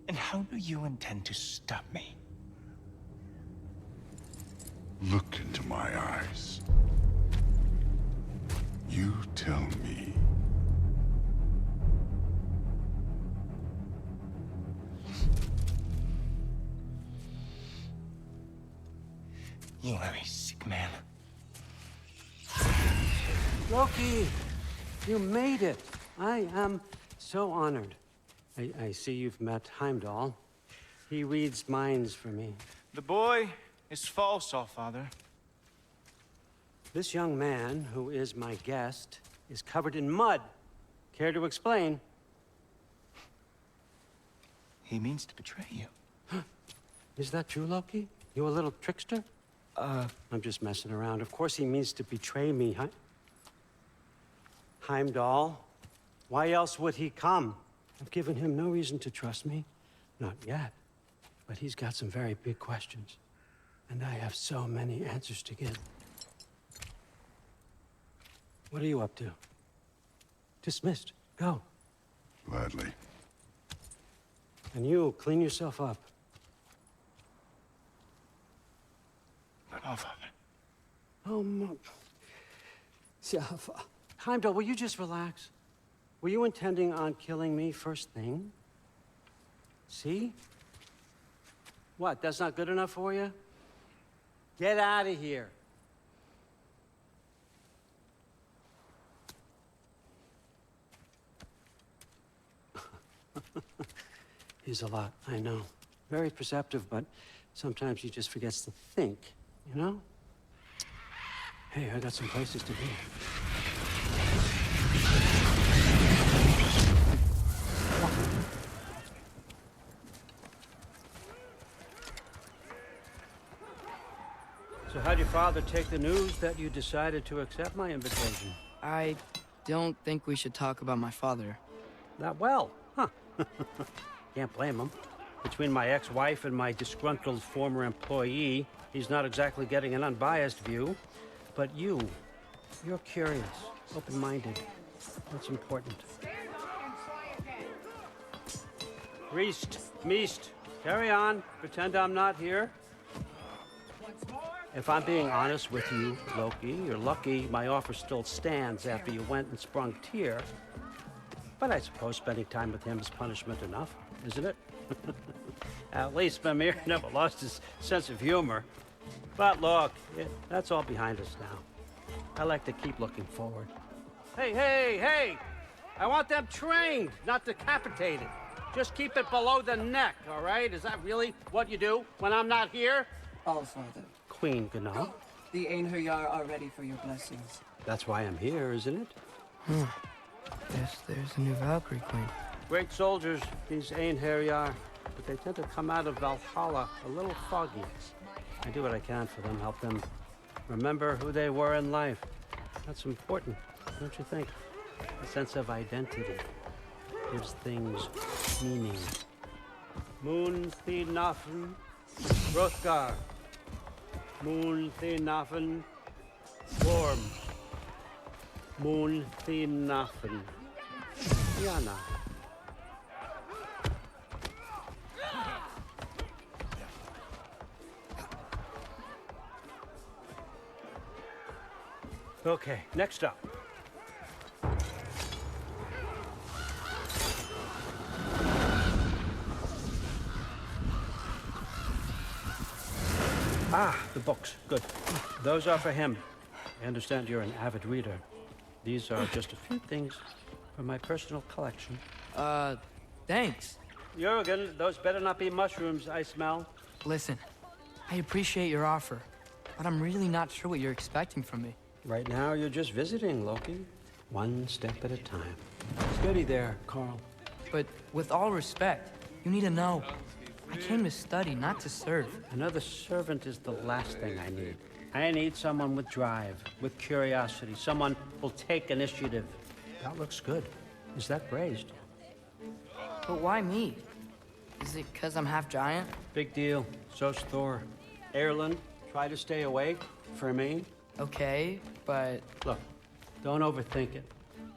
And how do you intend to stop me? Look into my eyes. You tell me. You are a sick man. Loki, you made it. I am so honored. I see you've met Heimdall. He reads minds for me. The boy is false, Allfather. This young man, who is my guest, is covered in mud. Care to explain? He means to betray you. Is that true, Loki? You a little trickster? I'm just messing around. Of course he means to betray me, Heimdall. Why else would he come? I've given him no reason to trust me. Not yet. But he's got some very big questions. And I have so many answers to give. What are you up to? Dismissed. Go. Gladly. And you, clean yourself up. But Allfather. Oh, Heimdall, will you just relax? Were you intending on killing me first thing? See? What, that's not good enough for you? Get out of here. He's a lot, I know. Very perceptive, but sometimes he just forgets to think, you know? Hey, I got some places to be. So how'd your father take the news that you decided to accept my invitation? I don't think we should talk about my father. Not well, huh? Can't blame him. Between my ex-wife and my disgruntled former employee, he's not exactly getting an unbiased view. But you're curious, open-minded. That's important. Priest, Meest, carry on. Pretend I'm not here. If I'm being honest with you, Loki, you're lucky my offer still stands after you went and sprung Tyr. But I suppose spending time with him is punishment enough, isn't it? At least Mimir never lost his sense of humor. But look, that's all behind us now. I like to keep looking forward. Hey! I want them trained, not decapitated. Just keep it below the neck, all right? Is that really what you do when I'm not here? Allfather. Queen Gná. The Einherjar are ready for your blessings. That's why I'm here, isn't it? Guess there's a new Valkyrie queen. Great soldiers, these Einherjar, but they tend to come out of Valhalla a little foggy. I do what I can for them, help them remember who they were in life. That's important, don't you think? A sense of identity gives things meaning. Moon Thinafen, Hrothgar. Moon Thinafen, Worms. Moon Thinafen, Yana. Okay, next up. Ah, the books. Good. Those are for him. I understand you're an avid reader. These are just a few things from my personal collection. Thanks. Jurgen, those better not be mushrooms I smell. Listen, I appreciate your offer, but I'm really not sure what you're expecting from me. Right now, you're just visiting, Loki. One step at a time. Steady there, Carl. But with all respect, you need to know, I came to study, not to serve. Another servant is the last thing I need. I need someone with drive, with curiosity, someone who'll take initiative. That looks good. Is that praised? But why me? Is it because I'm half giant? Big deal. So's Thor. Erlen, try to stay awake for me. Okay, but... Look, don't overthink it.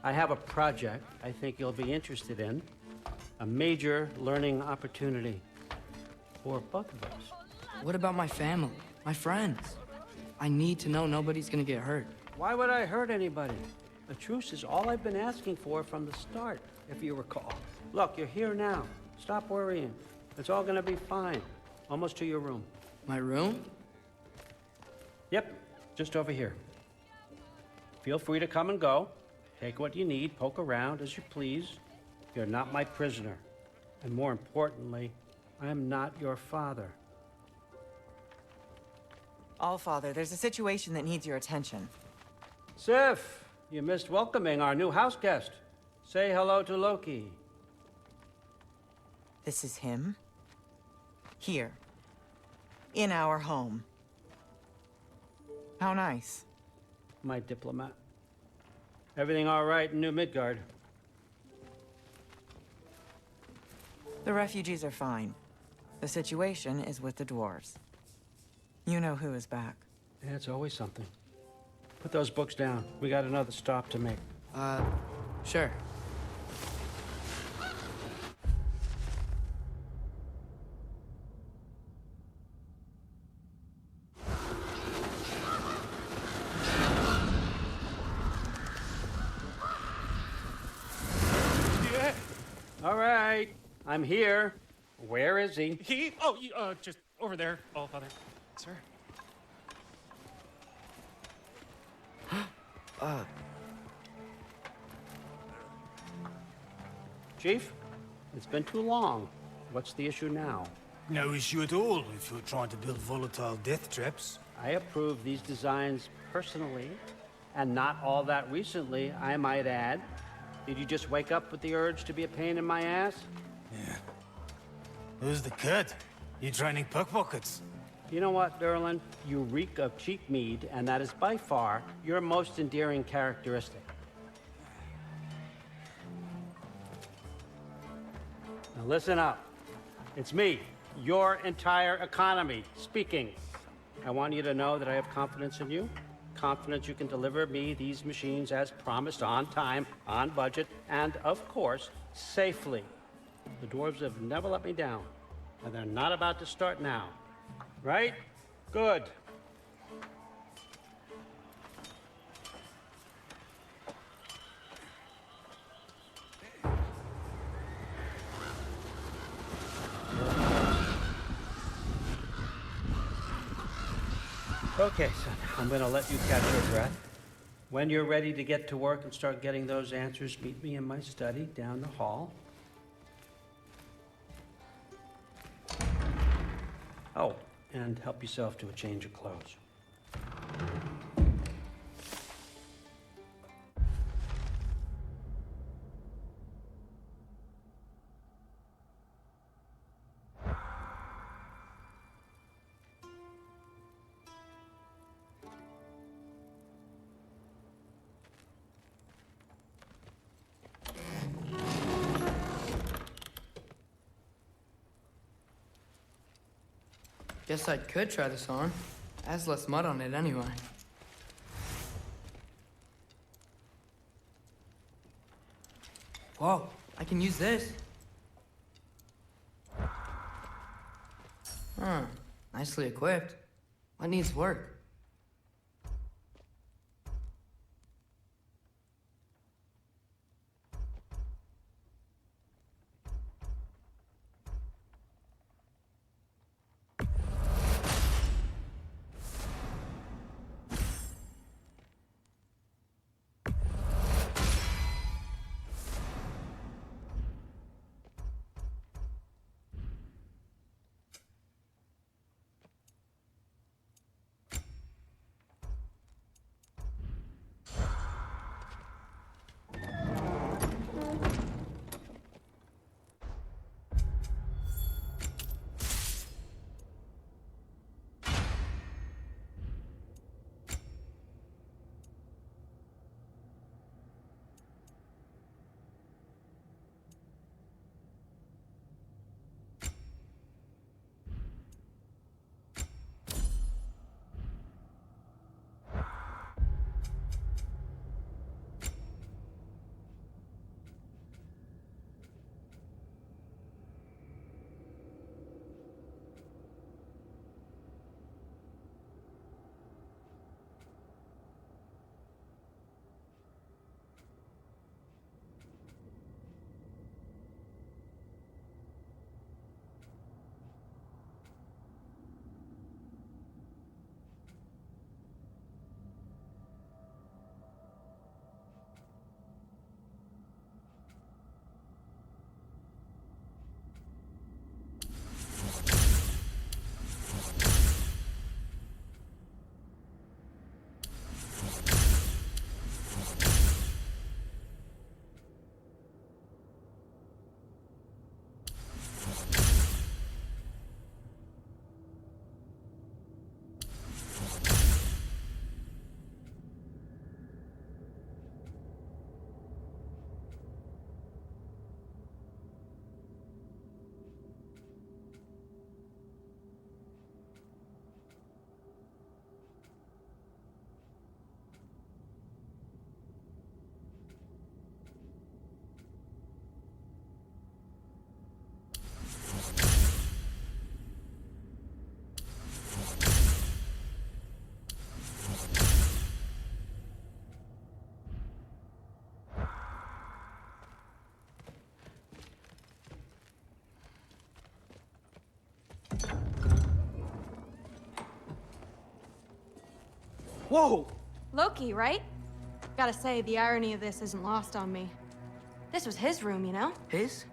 I have a project I think you'll be interested in. A major learning opportunity for both of us. What about my family, my friends? I need to know nobody's gonna get hurt. Why would I hurt anybody? A truce is all I've been asking for from the start, if you recall. Look, you're here now. Stop worrying. It's all gonna be fine. Almost to your room. My room? Yep, just over here. Feel free to come and go. Take what you need, poke around as you please. You're not my prisoner. And more importantly, I'm not your father. Allfather, there's a situation that needs your attention. Sif, you missed welcoming our new house guest. Say hello to Loki. This is him? Here. In our home. How nice. My diplomat. Everything all right in New Midgard? The refugees are fine. The situation is with the dwarves. You know who is back. Yeah, it's always something. Put those books down. We got another stop to make. Sure. Yeah. All right. I'm here. Where is he? Just over there, Allfather. Sir. Chief, it's been too long. What's the issue now? No issue at all if you're trying to build volatile death traps. I approve these designs personally, and not all that recently, I might add. Did you just wake up with the urge to be a pain in my ass? Yeah. Who's the cut? You training pickpockets? You know what, Derlin? You reek of cheap mead, and that is by far your most endearing characteristic. Now listen up. It's me, your entire economy, speaking. I want you to know that I have confidence in you. Confidence you can deliver me these machines as promised, on time, on budget, and, of course, safely. The dwarves have never let me down, and they're not about to start now. Right? Good. Okay, son, I'm gonna let you catch your breath. When you're ready to get to work and start getting those answers, meet me in my study down the hall. Oh, and help yourself to a change of clothes. Guess I could try this on. Has less mud on it anyway. Whoa, I can use this. Huh, nicely equipped. What needs work? Whoa! Loki, right? Gotta say, the irony of this isn't lost on me. This was his room, you know? His?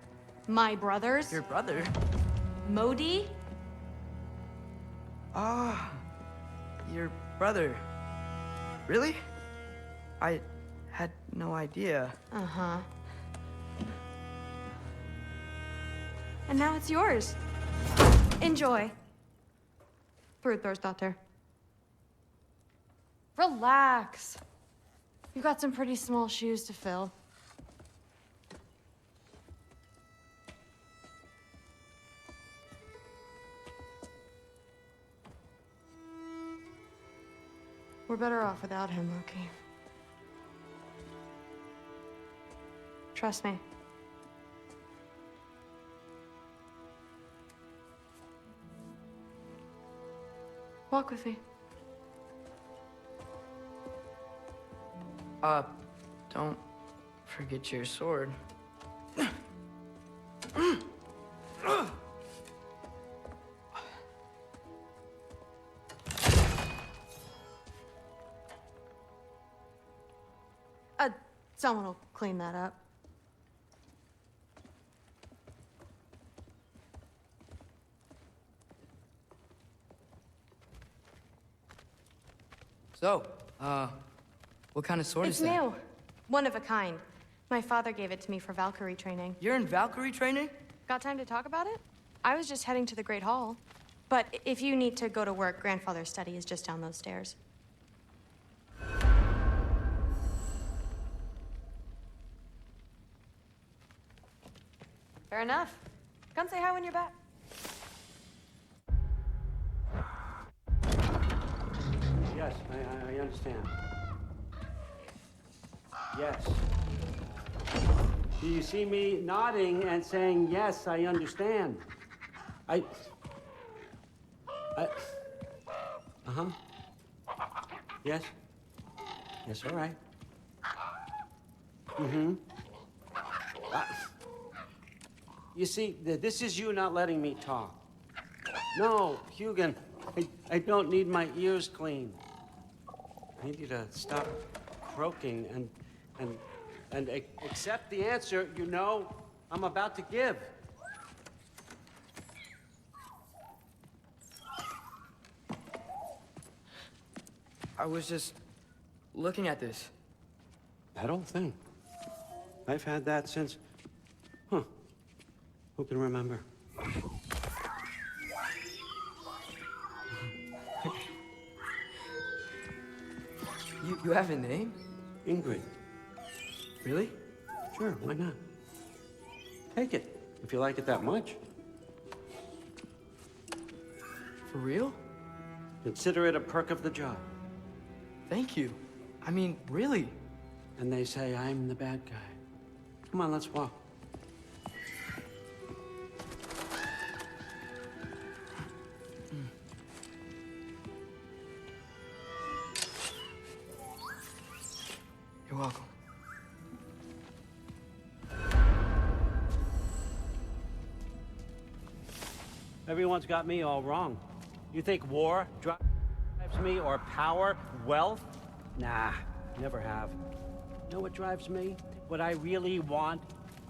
My brother's. Your brother? Modi? Ah, your brother. Really? I had no idea. Uh-huh. And now it's yours. Enjoy. Daughter. Relax. You've got some pretty small shoes to fill. We're better off without him, Loki. Trust me. Walk with me. Don't forget your sword. Someone will clean that up. So, what kind of sword is that? It's new. One of a kind. My father gave it to me for Valkyrie training. You're in Valkyrie training? Got time to talk about it? I was just heading to the Great Hall. But if you need to go to work, Grandfather's study is just down those stairs. Fair enough. Come say hi when you're back. Yes, I understand. Yes. Do you see me nodding and saying, yes, I understand? Uh-huh. Yes? Yes, all right. Mm-hmm. You see, this is you not letting me talk. No, Hugin, I don't need my ears cleaned. I need you to stop croaking and accept the answer you know I'm about to give. I was just looking at this. That old thing. I've had that since... Huh. Who can remember? You have a name? Ingrid. Really? Sure, why not? Take it, if you like it that much. For real? Consider it a perk of the job. Thank you. I mean, really. And they say I'm the bad guy. Come on, let's walk. You're welcome. Everyone's got me all wrong. You think war drives me, or power, wealth? Nah, never have. You know what drives me? What I really want?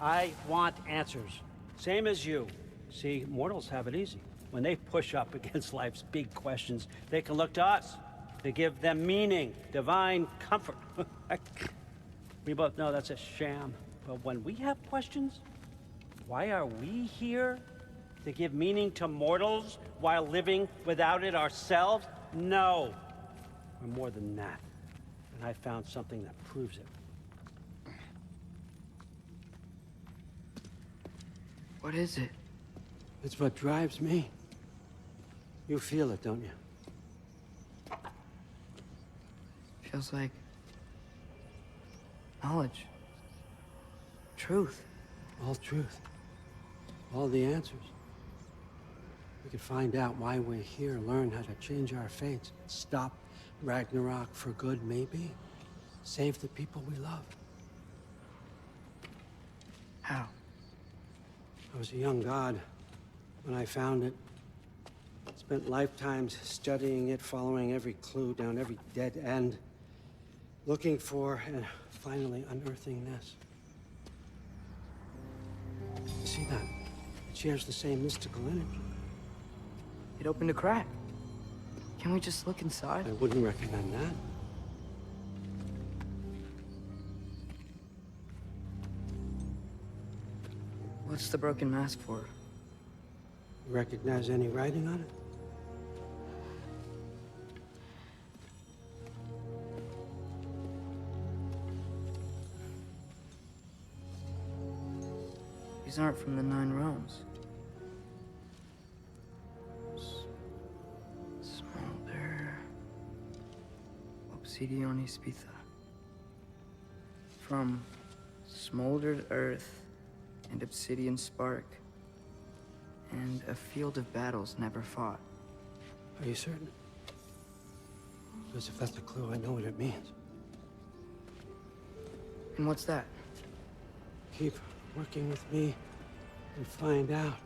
I want answers. Same as you. See, mortals have it easy. When they push up against life's big questions, they can look to us to give them meaning, divine comfort. We both know that's a sham. But when we have questions, why are we here? To give meaning to mortals while living without it ourselves? No. We're more than that. And I found something that proves it. What is it? It's what drives me. You feel it, don't you? Feels like knowledge. Truth. All truth. All the answers. We could find out why we're here, learn how to change our fates, stop Ragnarok for good, maybe. Save the people we love. How? I was a young god when I found it. Spent lifetimes studying it, following every clue down every dead end, looking for and finally unearthing this. You see that? It shares the same mystical energy. It opened a crack. Can we just look inside? I wouldn't recommend that. What's the broken mask for? You recognize any writing on it? These aren't from the Nine Realms. Smolder. Obsidion Ispitha. From smoldered earth and obsidian spark, and a field of battles never fought. Are you certain? Because if that's a clue, I know what it means. And what's that? Keep working with me and find out.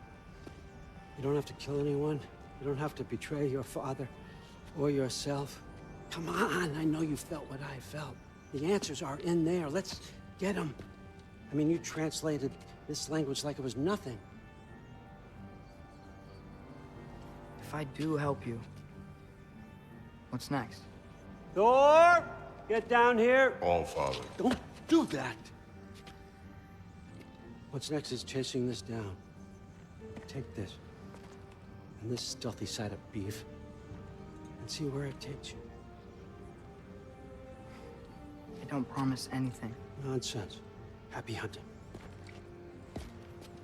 You don't have to kill anyone. You don't have to betray your father or yourself. Come on, I know you felt what I felt. The answers are in there. Let's get them. I mean, you translated this language like it was nothing. If I do help you, what's next? Thor! Get down here! All, Father. Don't do that! What's next is chasing this down. Take this, and this stealthy side of beef, and see where it takes you. I don't promise anything. Nonsense. Happy hunting.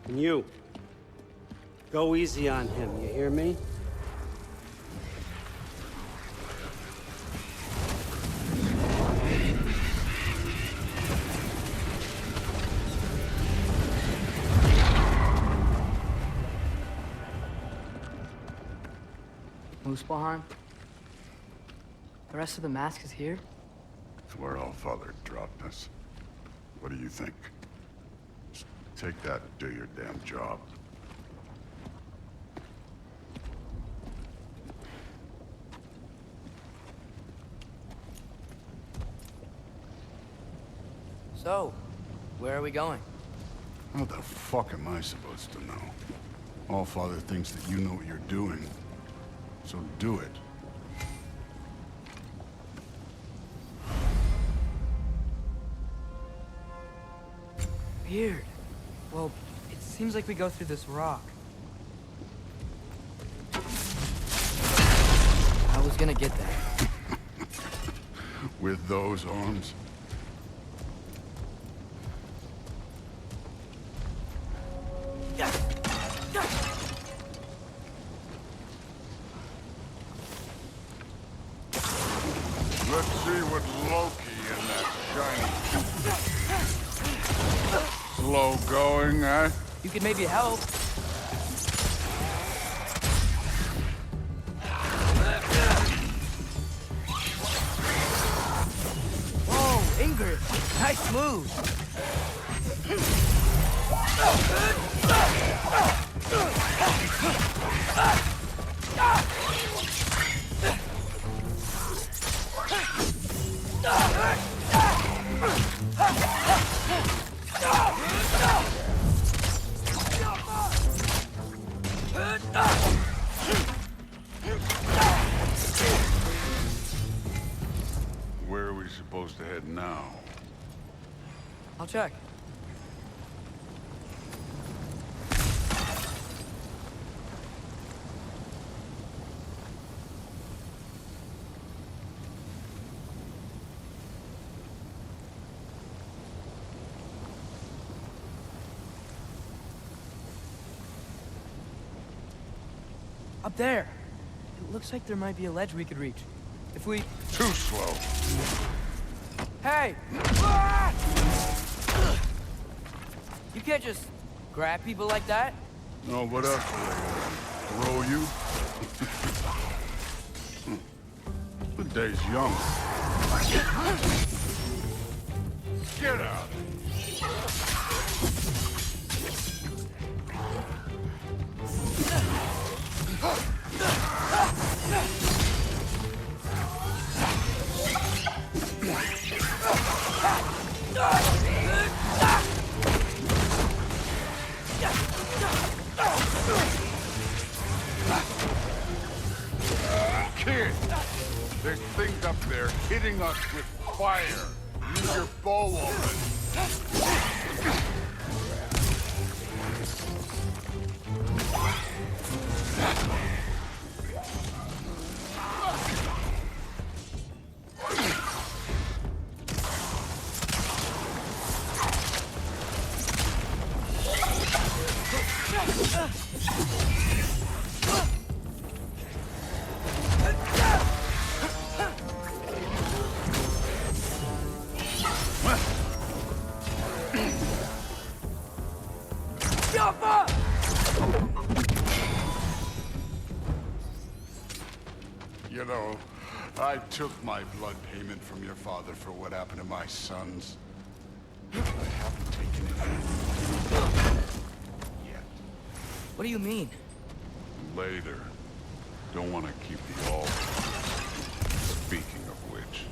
And you, go easy on him, you hear me? Muspelheim? The rest of the mask is here? It's where Allfather dropped us. What do you think? Just take that and do your damn job. So, where are we going? How the fuck am I supposed to know? Allfather thinks that you know what you're doing, so do it. Weird. Well, it seems like we go through this rock. I was gonna get there. With those arms? Let's see what Loki and that shiny... Slow going, eh? You could maybe help. Whoa, Ingrid! Nice move! Where are we supposed to head now? I'll check. Up there. It looks like there might be a ledge we could reach. If we... Too slow. Hey! You can't just grab people like that. No, what else will I throw you? The day's young. Get out. Kid, there's things up there hitting us with fire. Use your bow open. You know, I took my blood payment from your father for what happened to my sons. I haven't taken it yet. What do you mean? Later. Don't want to keep the altar. Speaking of which,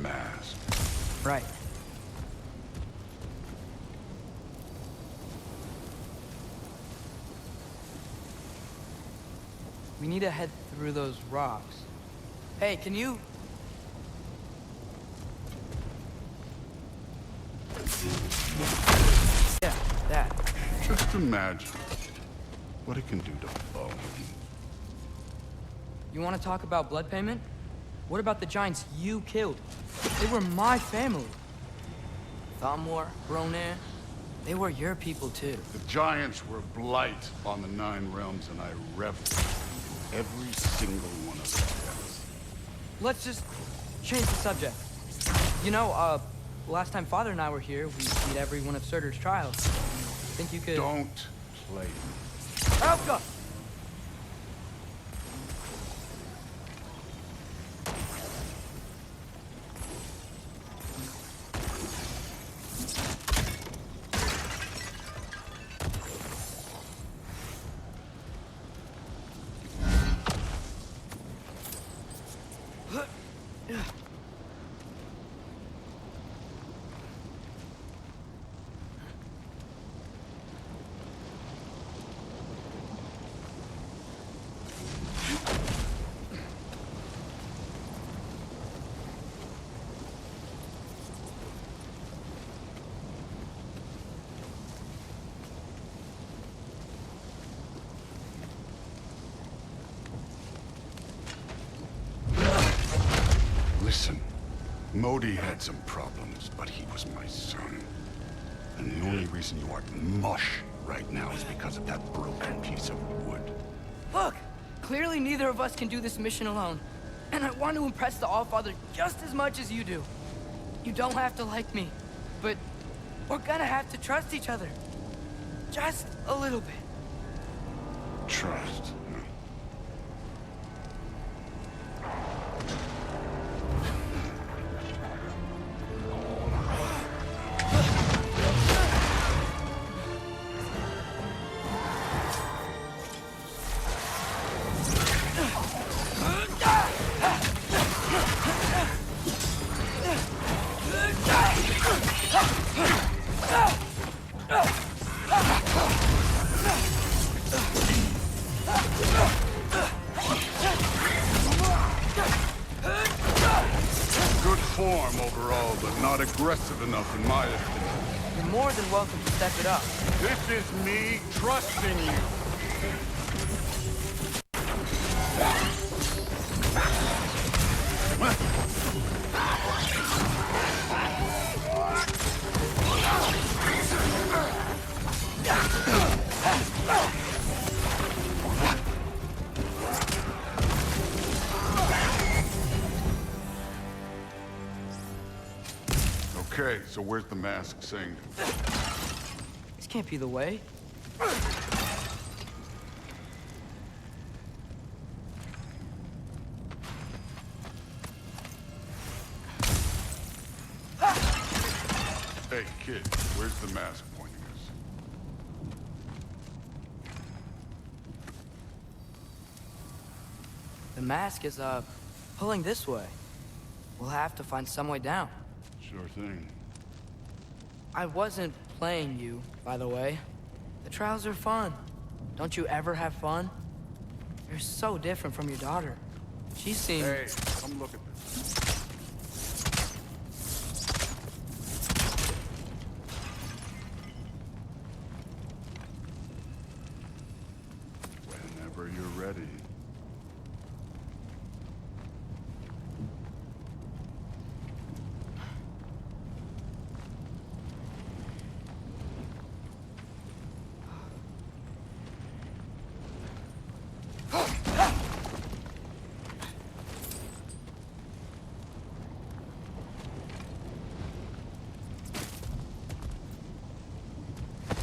mask. Right. We need to head through those rocks. Hey, can you... Yeah, that. Just imagine what it can do to bone. You want to talk about blood payment? What about the giants you killed? They were my family. Thamor, Ronan, they were your people too. The giants were blight on the 9 realms, and I reveled in every single one of their deaths. Let's just change the subject. You know, last time Father and I were here, we beat every one of Surtur's trials. Think you could... Don't play me. Elka! Modi had some problems, but he was my son. And the only reason you aren't mush right now is because of that broken piece of wood. Look! Clearly neither of us can do this mission alone. And I want to impress the Allfather just as much as you do. You don't have to like me, but we're gonna have to trust each other. Just a little bit. Trust. Aggressive enough in my opinion. You're more than welcome to step it up. This is me trusting you. Okay, so where's the mask saying? This can't be the way. Hey, kid, where's the mask pointing us? The mask is, pulling this way. We'll have to find some way down. Sure thing. I wasn't playing you, by the way. The trials are fun. Don't you ever have fun? You're so different from your daughter. She seems... Hey, come look at this. Whenever you're ready.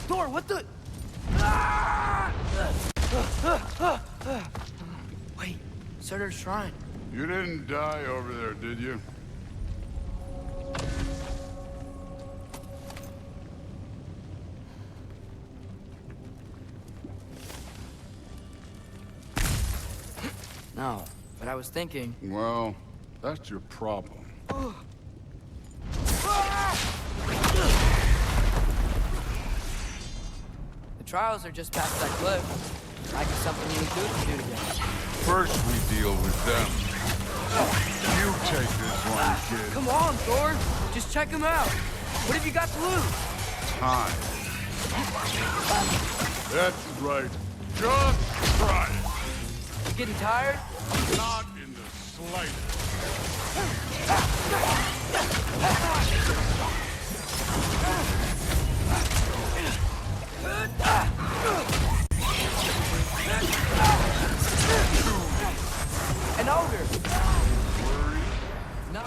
Door, what the... Wait, Surtur's shrine. You didn't die over there, did you? No, but I was thinking... Well, that's your problem. The trials are just past that cliff. Might be something you and Duke can do together. First we deal with them. You take this one, kid. Come on, Thor. Just check him out. What have you got to lose? Time. That's right. Just try it. You getting tired? Not in the slightest. An ogre. Worried? No.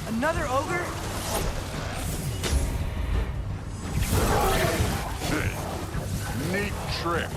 Another ogre? Neat trick.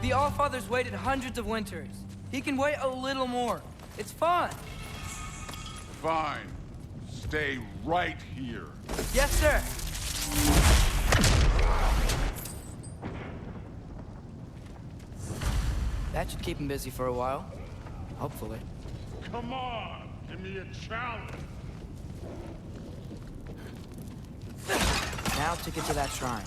The Allfather's waited hundreds of winters. He can wait a little more. It's fun. Fine. Stay right here. Yes, sir. That should keep him busy for a while. Hopefully. Come on, give me a challenge. Now to get to that shrine.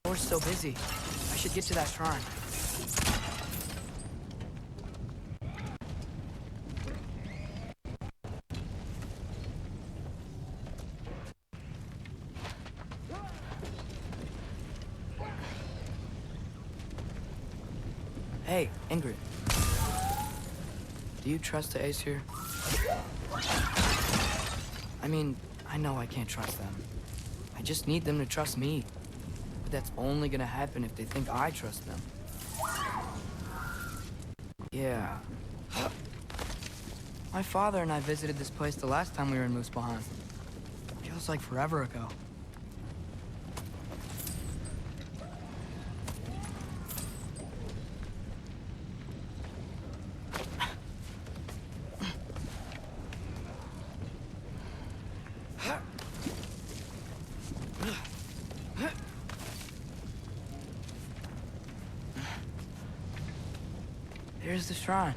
We're so busy. I should get to that shrine. Hey, Ingrid. Do you trust the Ace here? I mean, I know I can't trust them. I just need them to trust me. But that's only gonna happen if they think I trust them. Yeah. My father and I visited this place the last time we were in Muspelheim. Feels like forever ago. There's the shrine.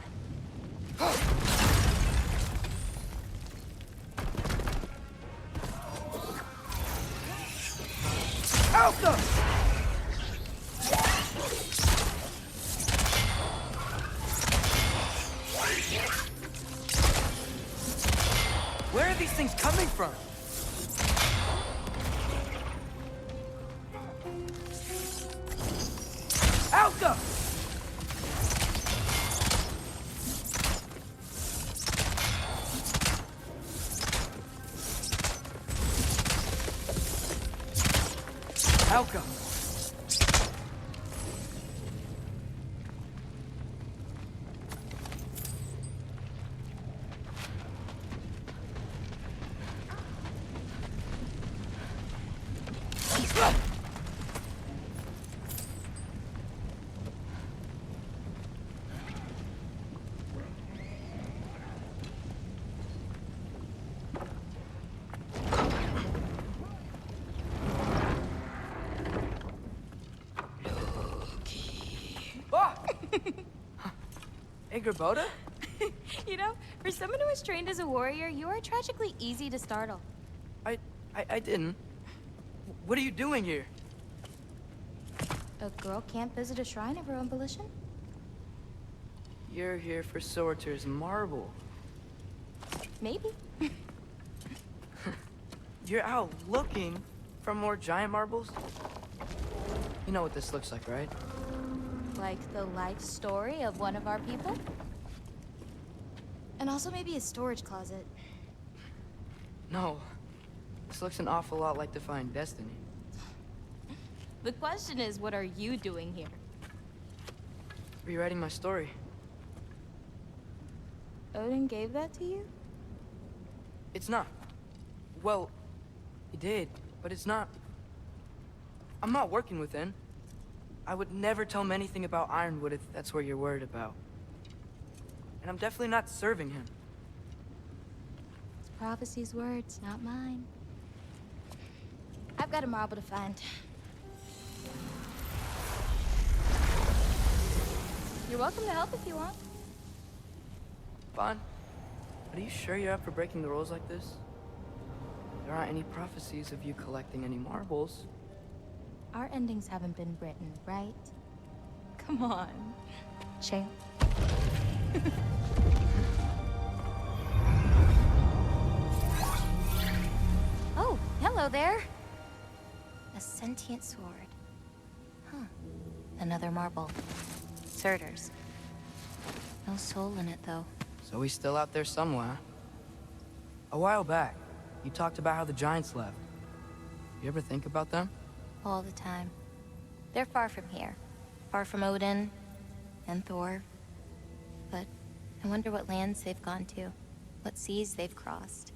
Alpha! Where are these things coming from? Alpha! Alka. Boda? You know, for someone who was trained as a warrior, you are tragically easy to startle. I didn't. What are you doing here? A girl can't visit a shrine of her own volition? You're here for Sorter's marble. Maybe. You're out looking for more giant marbles? You know what this looks like, right? Like the life story of one of our people? And also maybe a storage closet. No. This looks an awful lot like Defying Destiny. The question is, what are you doing here? Rewriting my story. Odin gave that to you? It's not. Well, he did, but it's not. I'm not working with him. I would never tell him anything about Ironwood if that's what you're worried about. And I'm definitely not serving him. It's Prophecy's words, not mine. I've got a marble to find. You're welcome to help if you want. Fine. But are you sure you're up for breaking the rules like this? There aren't any prophecies of you collecting any marbles. Our endings haven't been written, right? Come on, champ. Oh, hello there. A sentient sword. Huh. Another marble. Surtur's. No soul in it, though. So he's still out there somewhere. A while back, you talked about how the giants left. You ever think about them? All the time. They're far from here. Far from Odin, and Thor. But I wonder what lands they've gone to, what seas they've crossed.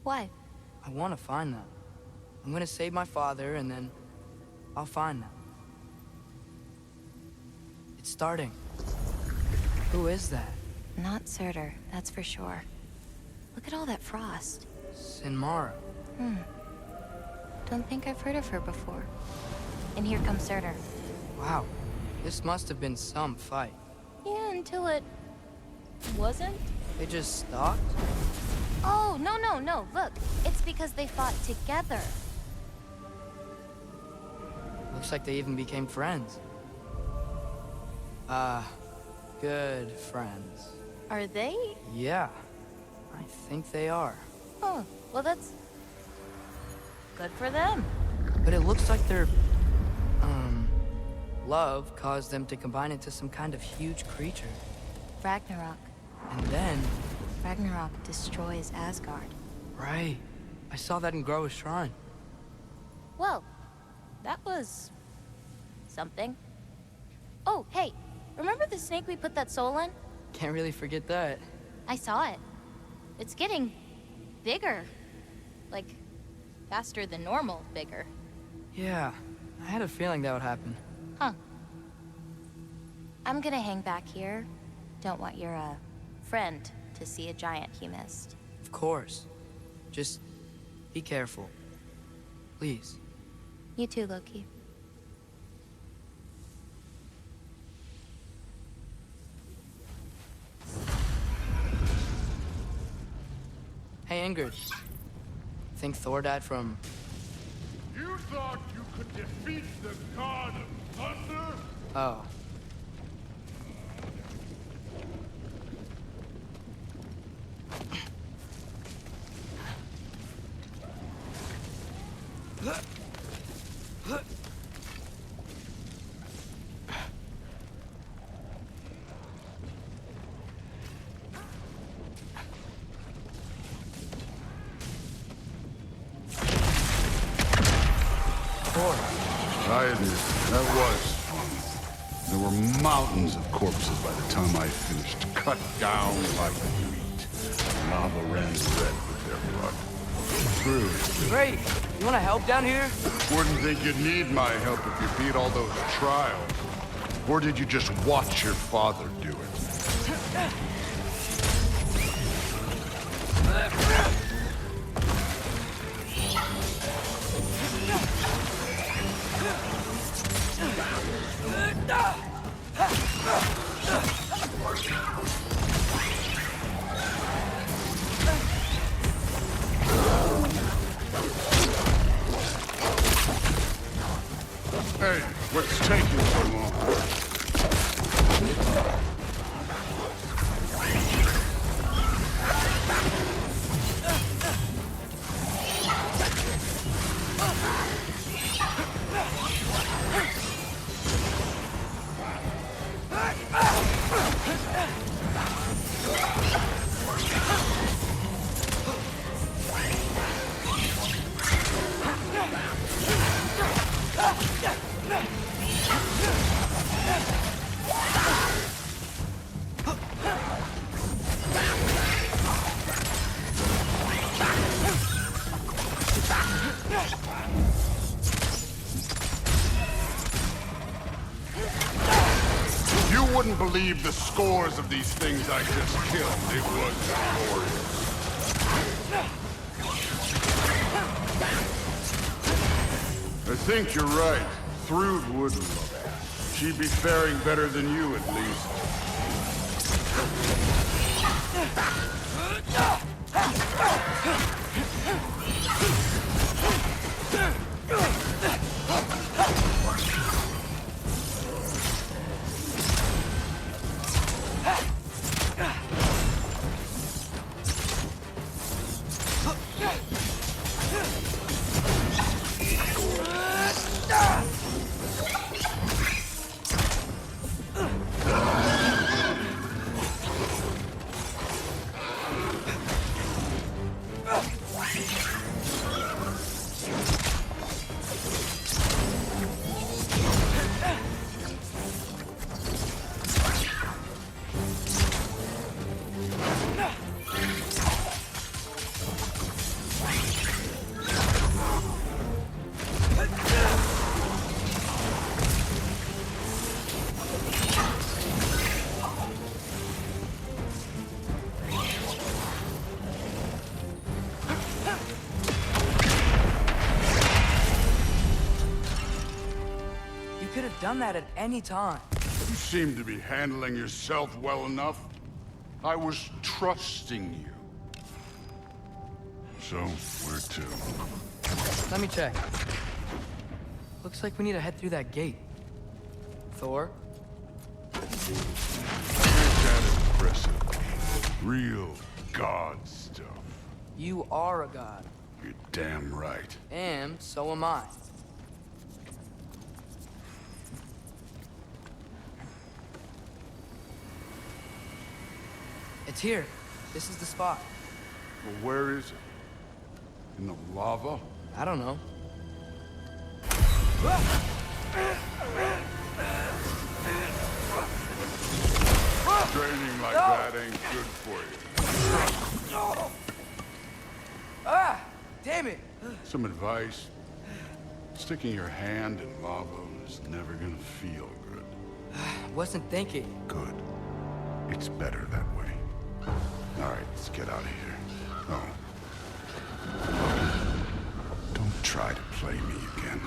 Why? I want to find them. I'm gonna save my father, and then I'll find them. It's starting. Who is that? Not Surtur, that's for sure. Look at all that frost. Sinmara. Don't think I've heard of her before. And here comes Surtur. Wow. This must have been some fight. Yeah, until it... wasn't? They just stopped? Oh, no. Look, it's because they fought together. Looks like they even became friends. Good friends. Are they? Yeah, I think they are. Oh, well that's... good for them. But it looks like their, love caused them to combine into some kind of huge creature. Ragnarok. And then... Ragnarok destroys Asgard. Right. I saw that in Groa's shrine. Well, that was... something. Oh, hey, remember the snake we put that soul in? Can't really forget that. I saw it. It's getting... bigger. Like, faster than normal bigger. Yeah, I had a feeling that would happen. Huh. I'm gonna hang back here. Don't want your, friend to see a giant he missed. Of course. Just be careful. Please. You too, Loki. Hey, Ingrid. Think Thor died from... You thought you could defeat the god of thunder? Oh. I admit, that was fun. There were mountains of corpses by the time I finished, cut down like meat. Lava ran red with their blood. True. Great! You wanna help down here? Wouldn't think you'd need my help if you beat all those trials. Or did you just watch your father do it? Hey, what's taking so long? You wouldn't believe the scores of these things I just killed. It was glorious. I think you're right. Thrud would love it. She'd be faring better than you, at least. done that at any time. You seem to be handling yourself well enough. I was trusting you. So, where to? Let me check. Looks like we need to head through that gate. Thor? That impressive. Real god stuff. You are a god. You're damn right. And so am I. It's here. This is the spot. Well, where is it? In the lava? I don't know. Training like that ain't good for you. Ah! Damn it! Some advice. Sticking your hand in lava is never gonna feel good. Wasn't thinking. Good. It's better that way. All right, let's get out of here. Oh. Don't try to play me again.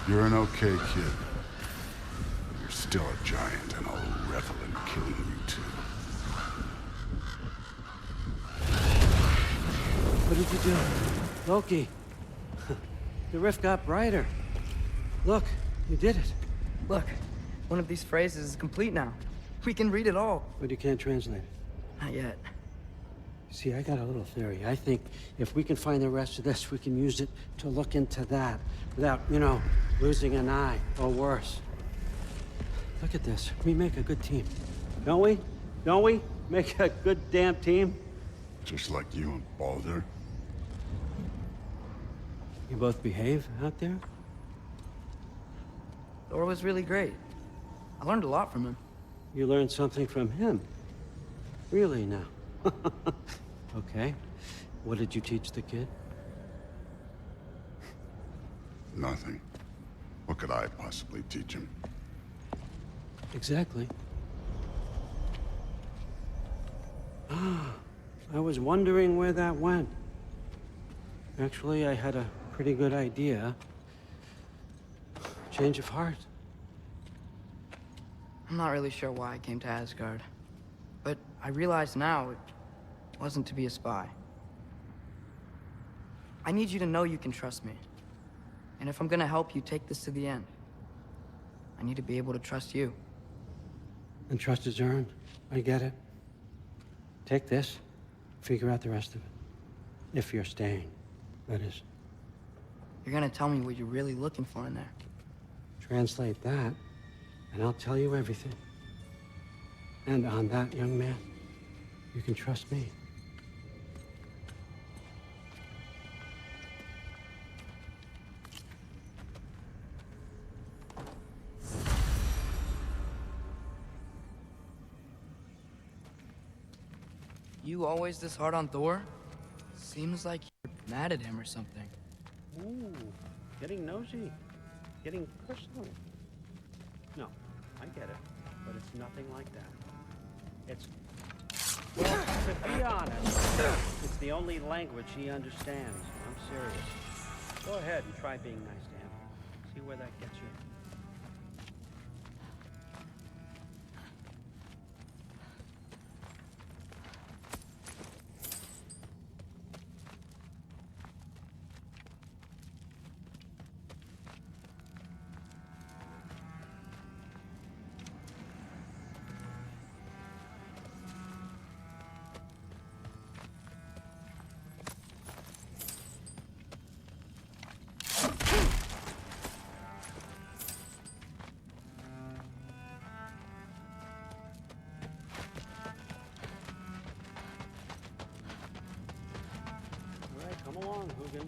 You're an okay kid. But you're still a giant, and I'll revel in killing you too. What did you do? Loki. The rift got brighter. Look, you did it. Look, one of these phrases is complete now. We can read it all. But you can't translate it. Not yet. See, I got a little theory. I think if we can find the rest of this, we can use it to look into that without, you know, losing an eye or worse. Look at this. We make a good team. Don't we? Don't we? Make a good damn team? Just like you and Baldur. You both behave out there? Thor was really great. I learned a lot from him. You learned something from him? Really now? Okay. What did you teach the kid? Nothing. What could I possibly teach him? Exactly. Ah, I was wondering where that went. Actually, I had a pretty good idea. Change of heart. I'm not really sure why I came to Asgard. But I realize now it wasn't to be a spy. I need you to know you can trust me. And if I'm gonna help you take this to the end, I need to be able to trust you. And trust is earned. I get it. Take this, figure out the rest of it. If you're staying, that is. You're gonna tell me what you're really looking for in there. Translate that, and I'll tell you everything. And on that, young man, you can trust me. You always this hard on Thor? Seems like you're mad at him or something. Ooh, getting nosy. Getting personal. No, I get it. But it's nothing like that. It's... Well, to be honest, it's the only language he understands. I'm serious. Go ahead and try being nice to him. See where that gets you. Come along, Hugin.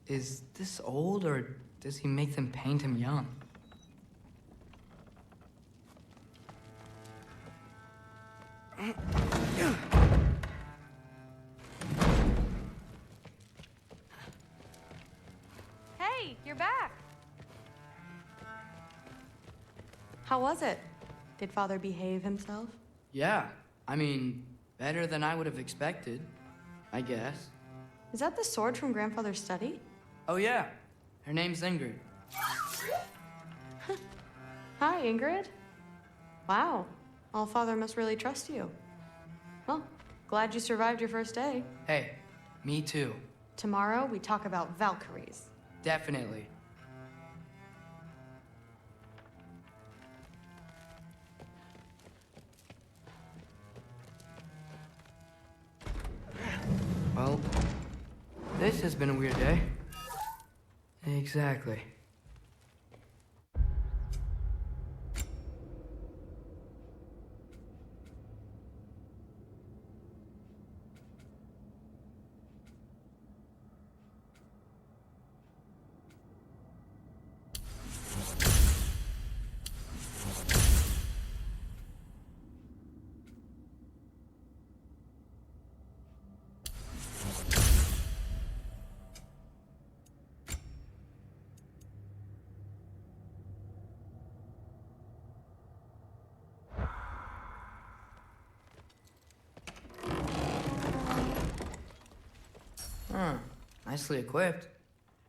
Is this old, or does he make them paint him young? Hey, you're back. How was it? Did Father behave himself? Yeah, I mean, better than I would have expected, I guess. Is that the sword from Grandfather's study? Oh yeah, her name's Ingrid. Hi, Ingrid. Wow, All-Father must really trust you. Well, glad you survived your first day. Hey, me too. Tomorrow, we talk about Valkyries. Definitely. Well, this has been a weird day. Exactly. Nicely equipped.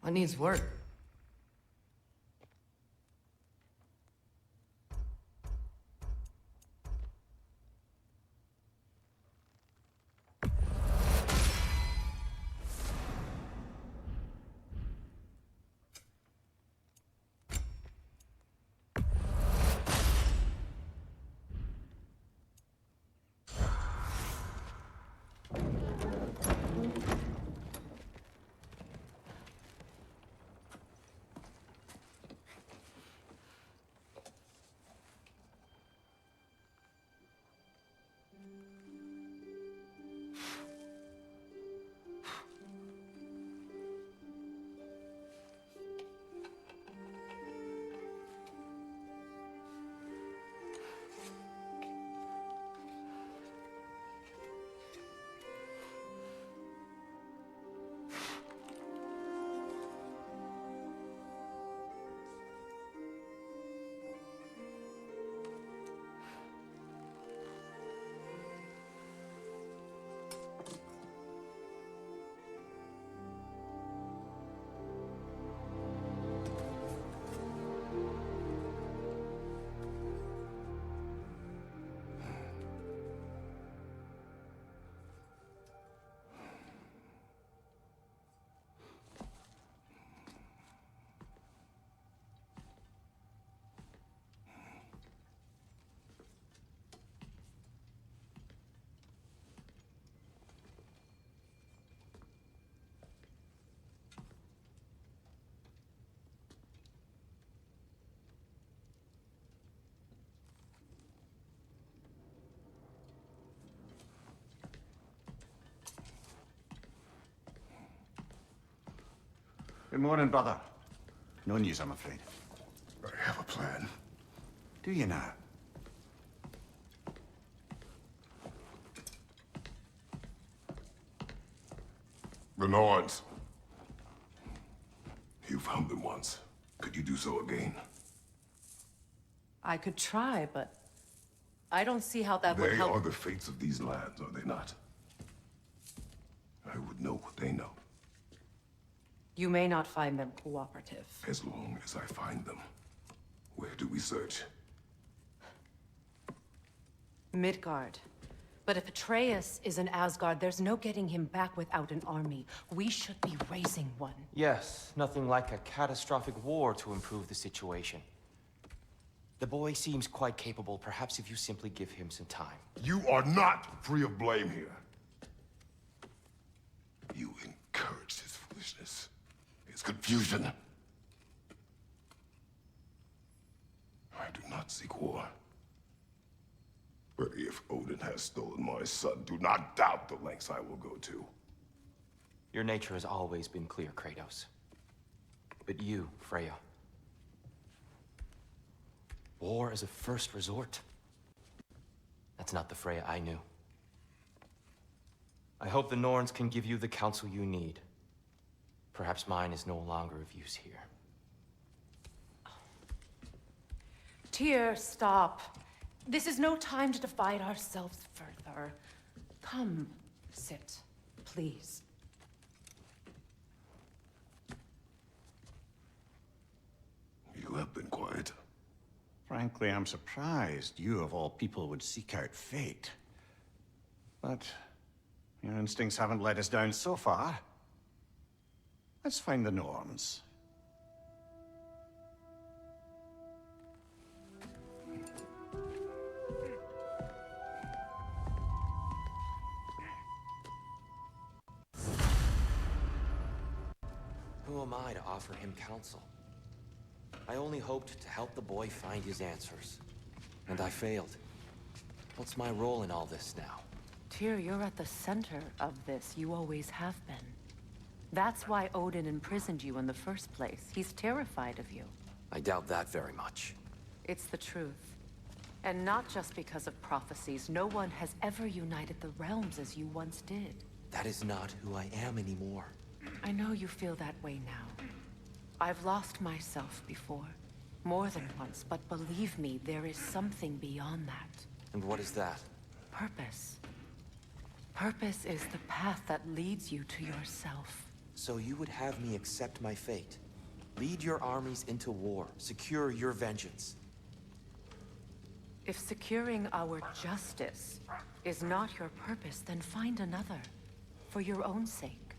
What needs work? Good morning, brother. No news, I'm afraid. I have a plan. Do you now? The Nords. You found them once. Could you do so again? I could try, but I don't see how that would They help. are the fates of these lands, are they not? I would know what they know. You may not find them cooperative. As long as I find them. Where do we search? Midgard. But if Atreus is in Asgard, there's no getting him back without an army. We should be raising one. Yes, nothing like a catastrophic war to improve the situation. The boy seems quite capable. Perhaps if you simply give him some time. You are not free of blame here. You encouraged his foolishness. His confusion. I do not seek war. But if Odin has stolen my son, do not doubt the lengths I will go to. Your nature has always been clear, Kratos. But you, Freya. War as a first resort. That's not the Freya I knew. I hope the Norns can give you the counsel you need. Perhaps mine is no longer of use here. Tyr, stop. This is no time to divide ourselves further. Come, sit, please. You have been quiet. Frankly, I'm surprised you, of all people, would seek out fate. But your instincts haven't let us down so far. Let's find the Norns. Who am I to offer him counsel? I only hoped to help the boy find his answers. And I failed. What's my role in all this now? Tyr, you're at the center of this. You always have been. That's why Odin imprisoned you in the first place. He's terrified of you. I doubt that very much. It's the truth. And not just because of prophecies. No one has ever united the realms as you once did. That is not who I am anymore. I know you feel that way now. I've lost myself before. More than once, but believe me, there is something beyond that. And what is that? Purpose. Purpose is the path that leads you to yourself. So you would have me accept my fate? Lead your armies into war, secure your vengeance. If securing our justice is not your purpose, then find another. For your own sake.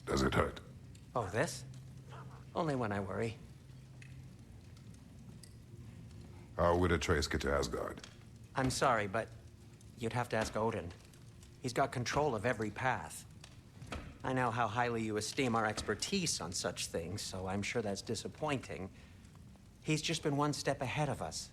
Does it hurt? Oh, this? Only when I worry. How would Atreus get to Asgard? I'm sorry, but you'd have to ask Odin. He's got control of every path. I know how highly you esteem our expertise on such things, so I'm sure that's disappointing. He's just been one step ahead of us.